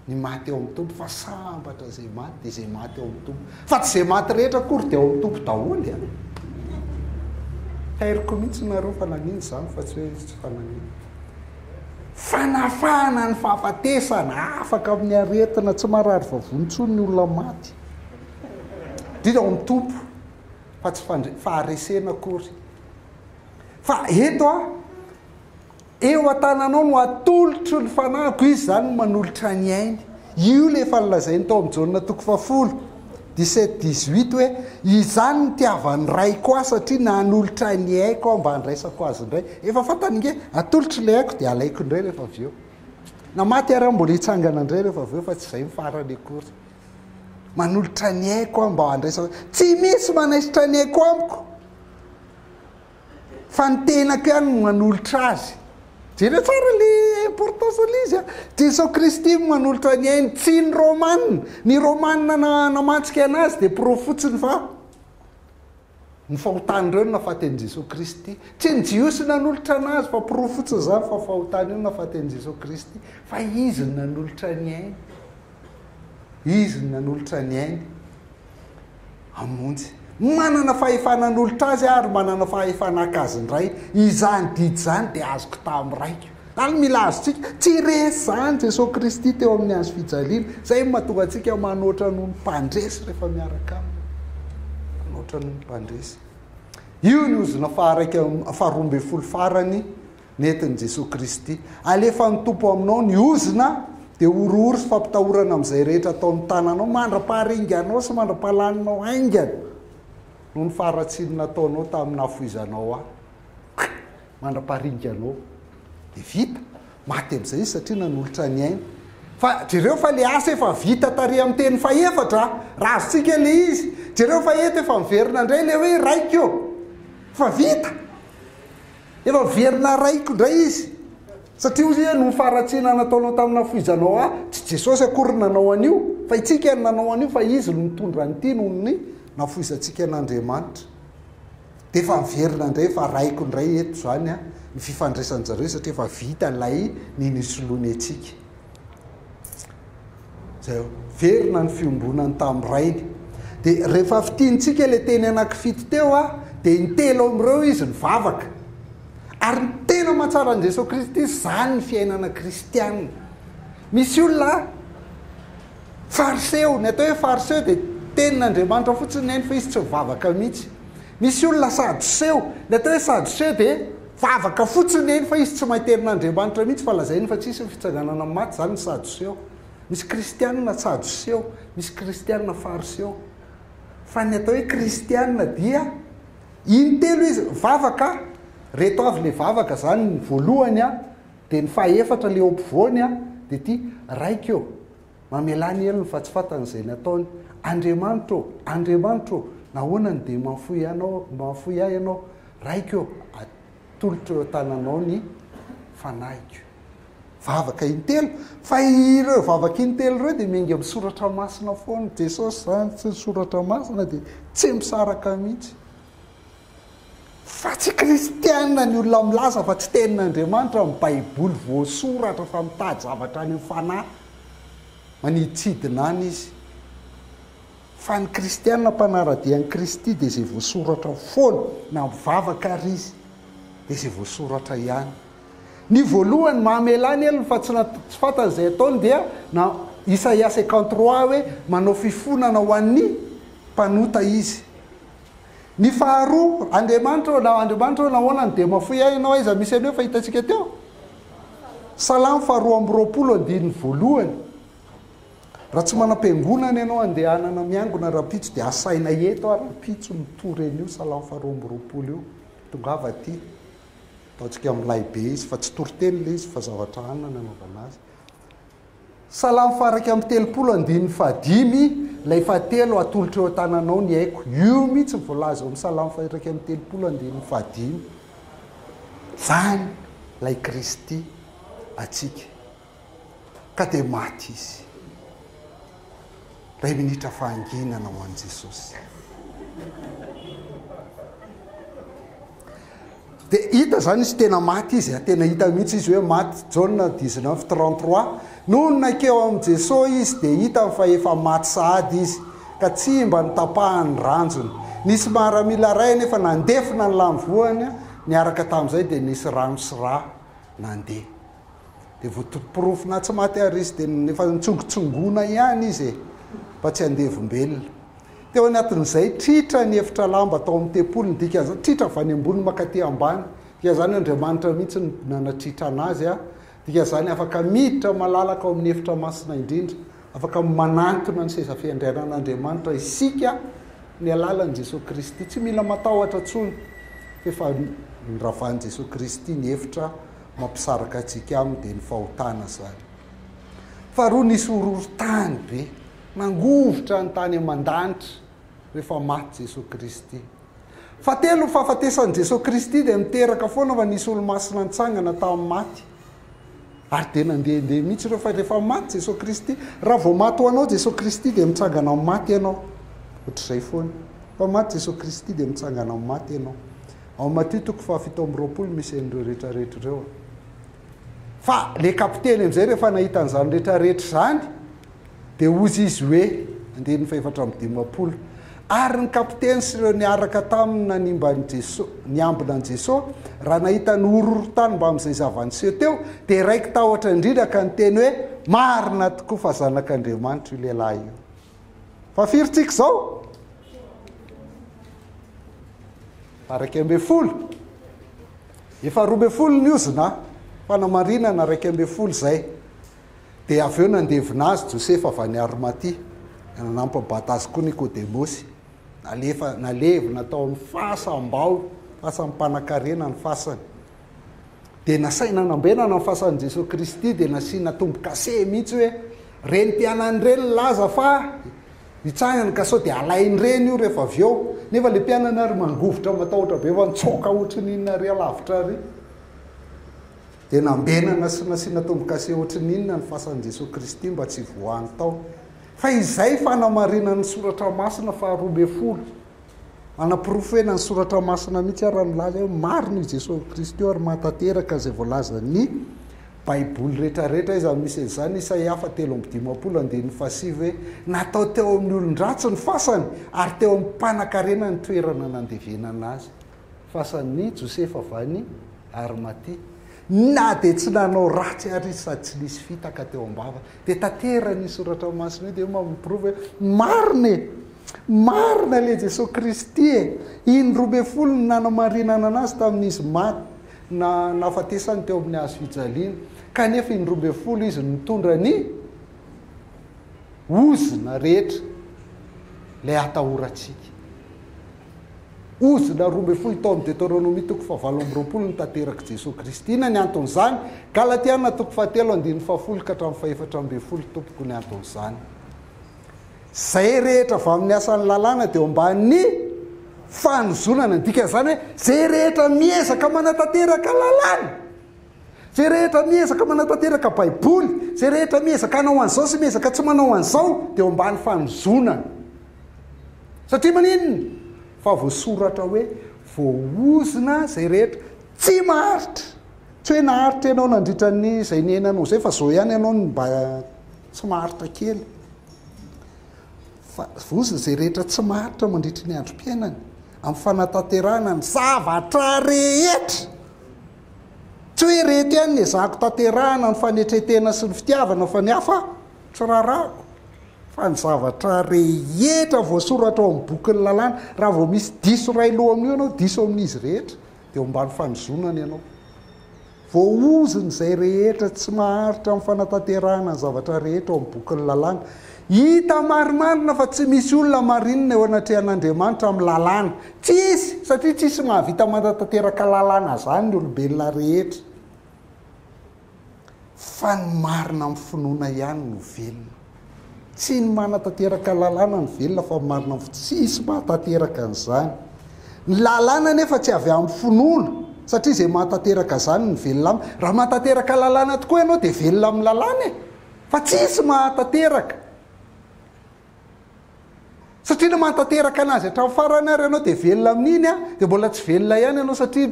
Speaker 1: ny maty eo amin'ny tompo fa sambatra izay maty dia izay maty eo amin'ny tompo. Fa tsy izay maty rehetra akory dia eo amin'ny tompo daholo. Tairiko mihitsy nareo fananiny izany fa tsy hoe tsy fananiny. Fanafana ny fahafatesana afaka amin'ny aretina tsy marary vavontsony ny olona maty. Dia ao amin'ny tompo fa tsy faharesena akory. Fa eto eo an-tananao no atolotro ny fanahiko. Izy zany no manolotra ny ainy. Io le falalazainy tao amin'ny Jaonina 17:18 hoe izany ny tiavan'ny raiko ahy satria nanolotra ny aiko aho mba handraisako azy indray. Efa fantany nge atolotro le aiko dia alaiko indray rehefa avy eo. Na maty ary mbola hitsangana indray rehefa avy eo fa tsy izay mifarany akory. Manolotra ny aiko aho mba handraisako. Tsy misy manaisitra ny aiko amiko fa ny tenako ihany no manolotra azy. Jere tsara le importance l'izy Jesosy Kristy manolotra ny ainy, tsy ny Romanina. Ny Romanina namantsika anazy dia profotsiny fa ny fahotany ireo no nafaten'i Jesosy Kristy. Tsy ny jiosy nanolotra anazy fa profotsiny zany fa fahotany io nafaten'i Jesosy Kristy. Fa izy no nanolotra ny ainy. Izy no nanolotra ny ainy. Amonjy. Manana fahefanan'olotra azy ary manana fahefanaka azy indray. Izany didy zany dia azoko tamin'ny raiko. Ary mila azontsika tsy resy zany Jesosy Kristy teo amin'ny hazo fijaliana. Zay mahatonga antsika manoatra noho ny mpandresy rehefa miaraka aminy. Manoatra noho ny mpandresy. Io ny ozona faharoambinifolo farany nentin'i Jesosy Kristy. Alefa ny tompo aminao ny ozona dia orooro sy fampitahorana amin'izay rehetra ataon'ny tananao, mandra-paharinganao sy mandra-pahalaninao aingana noho ny faharatsiana nataonao tamin'ny nahafoizanao aho. Mandra-paharinganao dia vita. Maty amin'izay izy satria nanolotra ny aina. Fa jereo fa le asa efa vita tary amin'ny teny faefatra. Raha azontsika le izy. Jereo fa eto efa miverina indray le hoe raiko eo. Fa vita. Efa miverina raiko indray izy. Satria ozy no faharatsiana nataonao tamin'ny nahafoizanao aho. Tsy Jesosy akory nanao an'io. Fa itsika no nanao an'io fa izy no mitondra an'ity noho ny nahafoizantsika an'Andriamanitra. Dia efa miverina indray fa raiko indray eto zany ny fifandraisan'jareo satria efa vita ilay nisoloany antsika. Zay verina ny fiombonany tamin'ny rainy. Dia rehefa fitiantsika le teny anankifito teo dia ny telo amin'ireo izy mivavaka. Ary ny tena mahatsara an'i Jesosy Kristy zany ny fiainana kristianina. misy olona fariseo, ny atao hoe fariseo dia tenin'Andriamanitra fotsiny eny fa izy tsy mivavaka mihitsy. Misy olona sadoseo, ny atao hoe sadoseo dia vavaka fotsiny eny fa izy tsy mahay tenin'Andriamanitra mihitsy fa lazainy fa tsisy fitsanganana maty, zany ny sadoseo. Misy kristianina sadoseo, misy kristianina fariseo. Fa ny atao hoe kristianina dia intelo izy vavaka, reto avy le vavaka zany ny voalohany dia ny fahaefatra le ampovoany dia ty raika eo mamelany elo ny fatsifatan'izay ny ataony. Andriamanitra nahoanany dia mahafoy ahy ianao, raika eo atolotra eo tananao ny fanahiko. Vavaka intelo, fa ireo vavaka intelo ireo dia miainga amin'ny soratra masina foana. Jesosy zany tsy soratra masina dia tsy misaraka mihitsy. Fa tsy kristianina ny olona milaza fa tsy tenin'Andriamanitra amin'ny baiboly voasoratra fa mitady zavatra any amin'ny fanahy maniditsidina any izy. Fa ny kristianina mpanaradian'i Kristy dia izay voasoratra foana, na mivavaka ary izy dia izay voasoratra ihany. Ny voalohany mahamelany elony fa tsy fantan'izay ataony dia na Isaia 53 hoe manao fifonana ho an'ny mpanota izy. Ny faharoa, Andriamanitra nahoanany dia mahafoy ahy ianao, aiza misy an'io fahitantsika teo? Salamo 2:2. Raha tsy manam-piangonana ianao andehanana miangona rapitso dia asaina eto ary rapitso mitory an'io Salamo 2:2 io. Tongava aty. Ataontsika amin'ilay be izy fa tsy toriteny le izy fa zavatra anina ny anaovana azy. Salamo 135 ilay fahatelo atolotra eo tananao ny haiko. Io mihitsy voalaza amin'ny Salamo 135. Zany ilay Kristy atsika. Ka dia maty izy. Ray minitra fahanginana ho an'i Jesosy. Dia hita zany izy tena maty izy, tena hita mihitsy izy hoe maty. Jauna 19:33 noho nakeo amin'i Jesosy izy dia hita fa efa maty sahady izy ka tsy mba nitapahany ranjony. Nisy maramila ray nefa nandefina ny lamvoany, niaraka tamin'izay dia nisy rano sy rà nandeha. Dia voatopirofina tsy maty ary izy dia nefa nitsongotsongona ihany izy mba tsy handevombelona. Teo anatin'izay tritra ny efitra lamba atao amin'ny tempolony, dikan'izany tritra avy any ambony makatỳ ambany. Dikan'izany Andriamanitra mihitsy nanatritra anazy dikan'izany afaka miditra malalaka ao amin'ny efitra masina indrindra, afaka manantona ny seza fiandrianan'Andriamanitra isika ny alalan'i Jesosy Kristy. Tsy mila matahotra intsony efa niravan'i Jesosy Kristy ny efitra mampisaraka antsika aminy dia ny fahotana zany. Faharoa nisy horohorontany be, nangovotra ny tany aman-danitra rehefa maty Jesosy Kristy. Fahatelo, fahafatesan'i Jesosy Kristy dia miteraka foana fa nisy olo-masina nitsangana tamin'ny maty. Ary dia nandehandeha mihitsy ireo fa rehefa maty Jesosy Kristy, raha vao maty ho anao Jesosy Kristy dia mitsangana amin'ny maty ianao. Ohatr'izay foana. Fa maty Jesosy Kristy dia mitsangana amin'ny maty ianao. Ao Matthieu 7:20 misy an'ireo rehetrarehetra ireo. Fa le kapiteny amin'izay rehefa nahita an'izany rehetrarehetra zany dia ozy izy hoe andiny 450. Ary ny kapiteny sy ireo niaraka taminy nanimban'i Jesosy, niambina an'i Jesosy, raha nahita ny horohorontany mba amin'izay zava-niseho teo dia raiky tahotra indrindra ka niteny hoe marina tokoa fa zanak'Andriamanitra io lehilahy io. Fa firy tsika izao? 240. Efa 12 ny ozina, fanamarinana 240 zay. Dia avy eo nandevina azy Josefa avy any Arimatia, nanampabata azy koa Nikodemosy, nalevina tao amin'ny fasam-bao, fasam-panan-karena ny fasany. Dia nasaina nambenana ny fasan'i Jesosy Kristy dia nasiana tombo-kase mihitsy hoe renim-pianany reny laza fa hitsangana ka sao dia alainy reny io rehefa avy eo. Nefa le mpianany ary mangovotra matahotra be fa nitsoaka ohatrin'inona ry alavitra ry. Dia nambenana sy nasiana tombo-kase ohatrin'inona ny fasan'i Jesosy Kristy mba tsy voany tao. Fa izay fanamarinana ny soratra masina fa 12. Anapirofena ny soratra masina mihitsy ary milaza hoe marina i Jesosy Kristy ary mahatateraka izay voalaza ny baiboly rehetrarehetra izy misy izany. Isaia 7:15 hoe natao teo amin'ny olon-dratsy ny fasany ary teo amin'ny mpanan-karena ny toerana nandevenana azy. Fasan'ny Josefa avy any Arimatia. na dia tsy nanao ratsy ary sady tsy nisy fitaka teo am-bava dia tanterany soratra masina io dia mampiprova marina le Jesosy Kristy iny 12 ny nanamarinana anazy tamin'izy maty nafatesany teo amin'ny hazo fijaliana kanefa iny 12 izy mitondra ny ozina rehetra lay atahorantsika ozina 12 tao amin'ny Deutéronomie 7:20 ny tanteraka Jesosy Kristy ina ny anton'izany Galatiana 4:17 ka hatramin'ny 4:12 tompoko ny anton'izany zay rehetra avy amin'ny asan'ny lalàna dia omban'ny fanozonana dika zany hoe zay rehetra miezaka manatanteraka lalàna zay rehetra miezaka manatanteraka baiboly zay rehetra miezaka hanao an'izao sy miezaka tsy manao an'izao dia ombany fanozonana satria maninona fa voasoratra hoe voaozina zay rehetra tsy maharitra tsy hoe naharitra ianao nandritra ny zay niainanao zay fa zao ihany ianao mba tsy maharitra kely fa voaozina zay rehetra tsy maharitra mandritra ny androm-piainany amin'ny fanatanterahana ny zavatra rehetra tsy hoe rehetra ihany ny ezahako tanterahana ny fanetretena sy ny fitiavana fa ny hafa tsy rarako fa ny zavatra rehetra voasoratra ao amin'ny bokin'ny lalàna raha vao misy diso ray loha amin'io ianao diso amin'izy rehetra dia ombany fanozonana ianao voaoziny zay rehetra tsy maharitra amin'ny fanatanterahana ny zavatra rehetra ao amin'ny bokin'ny lalàna hita marimarina fa tsy misy olona marinina eo anatrehan'Andriamanitra amin'ny lalàna tsisy satria tsisy mahavita manatanteraka lalàna zany ny olombelona rehetra fa ny marina amin'ny finoana ihany no velona tsy ny manatanteraka lalàna ny velona fa marina tsisy mahatateraka an'izany ny lalàna nefa tsy avy amin'ny finoana satria zay mahatateraka zany ny velona aminy raha mahatateraka lalàna tokoa ianao dia velona amin'ny lalàna fa tsisy mahatateraka satria no mahatateraka anazy hatramin'ny farany ary ianao dia velona amin'iny dia mbola tsy velona ihany ianao satria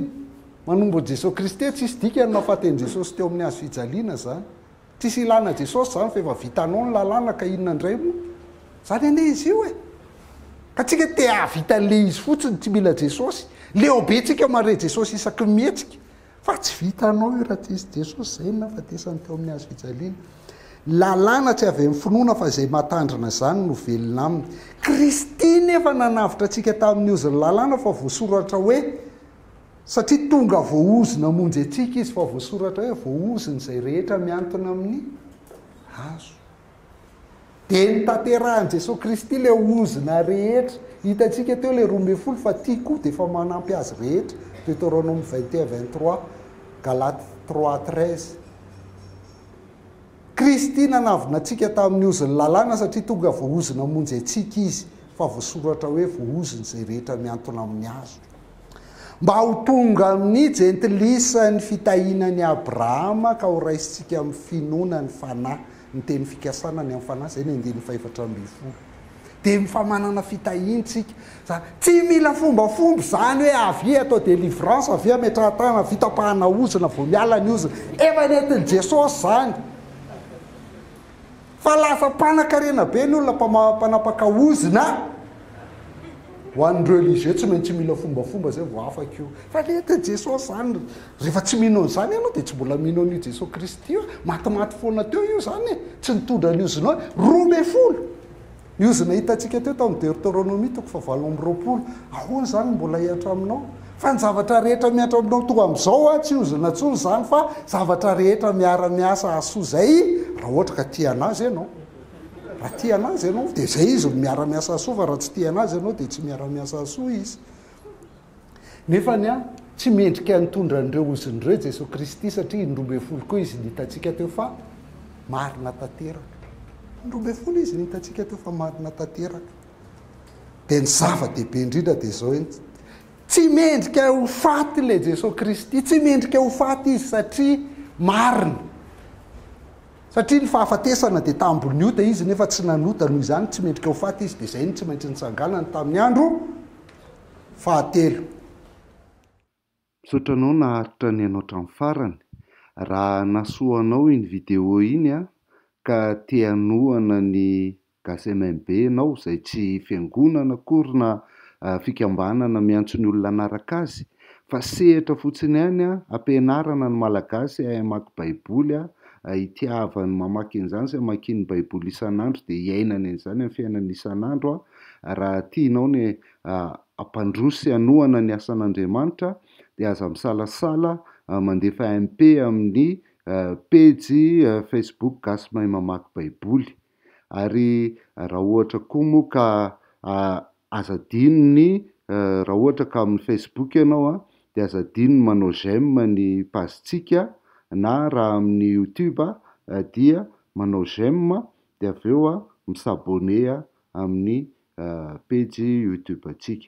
Speaker 1: manombo Jesosy Kristy tsisy dika ny nahafaten'i Jesosy teo amin'ny hazo fijaliana zany tsisy ilana Jesosy zany fa efa vitanao ny lalàna ka inona indray moa zany ane izy io ka tsika te havita le izy fotsiny tsy mila Jesosy leobe tsika mare Jesosy isaky mihetsika fa tsy vitanao io raha tsisy Jesosy zay no nafatesany teo amin'ny hazo fijaliana lalàna tsy avy amin'ny finoana fa izay matandrina zany no velona aminy Kristy nefa nanavitra antsika tamin'ny oziny lalàna fa voasoratra hoe satria tonga voaozina monjy antsika izy fa voasoratra hoe voaoziny zay rehetra miantona amin'ny hazo dia nitanterahany Jesosy Kristy le ozina rehetra hitantsika teo le 12 fa tia koa dia efa manampy azy rehetra Deutéronome 21:23 Galates 3:13 Kristy nanavina antsika tamin'ny oziny lalàna satria tonga voaozina monjy antsika izy fa voasoratra hoe voaoziny zay rehetra miantona amin'ny hazo mba ho tonga amin'ny jentilisa ny fitahinan'ny Abrahama ka ho raisitsika amin'ny finoana ny fanahy ny teny fikasana ny amin'ny fanahy zay ny 4:12 dia mifamanana fitahintsika tsy mila fombafomba zany hoe avy atao délivrance avy ametrahatana fitapahana ozina vao miala ny ozina efa nentin'i Jesosy zany fa lasa mpanan-karena be ny olona mpanapaka ozina ho an'ny religieux tsy maintsy mila fombafomba zay vao afaka io fa nentin'i Jesosy zany rehefa tsy mino an'izany ianao dia tsy mbola mino an'io Jesosy Kristy io matimaty foana teo io zany tsy nitondra ny ozina hoe 12 ny ozina hitantsika teo tamin'ny Deutéronomie 7:20 ahoana zany mbola hiatra aminao fa ny zavatra rehetra miatra aminao toa amin'izao tsy ozina tsony zany fa zavatra rehetra miara-miasa asoa zay raha ohatra ka tia anazy ianao raha tia anazy ianao dia zay izy miara-miasa asoa fa raha tsy tia anazy ianao dia tsy miara-miasa asoa izy nefany tsy mendrika nitondra an'ireo ozin'ireo Jesosy Kristy satria ny 12 koa izy nitantsika teo fa marina tanteraka ny 12 izy nitantsika teo fa marina tanteraka dia ny zava-dehibe indrindra dia zao tsy mendrika ho faty le Jesosy Kristy tsy mendrika ho faty izy satria marina satria ny fahafatesana dia tambony ota izy nefa tsy nanota noho izany tsy mendrika ho faty izy dia zay ny tsy maintsy nitsanganany tamin'ny andro fahatelo
Speaker 2: misaotranao naharitra ny anao hatramin'ny farany raha nasoanao iny video iny ka te-hanohana ny gasy MMB ianao izay tsy fiangonana akory na fikambanana miantso ny olona anaraka azy fa sehatra fotsiny ihany a ampianarana ny malagasy mamaky baiboly hitiavany mamaky an'izany sy hamakiany baiboly isan'andro dia hiainany an'izany amin'ny fiainany isan'andro raha tianao ny ampandroso sy hanohana ny asan'Andriamanitra dia aza misalasala mandefa MP amin'ny pejy Facebook gasy mahay mamaky baiboly. Ary raha ohatra koa moa ka aza dininy raha ohatra ka amin'ny Facebook ianao dia aza dininy manao j'aime ny pazintsika, na raha amin'ny YouTube dia manao j'aime dia avy eo misabone amin'ny pejy YouTube antsika.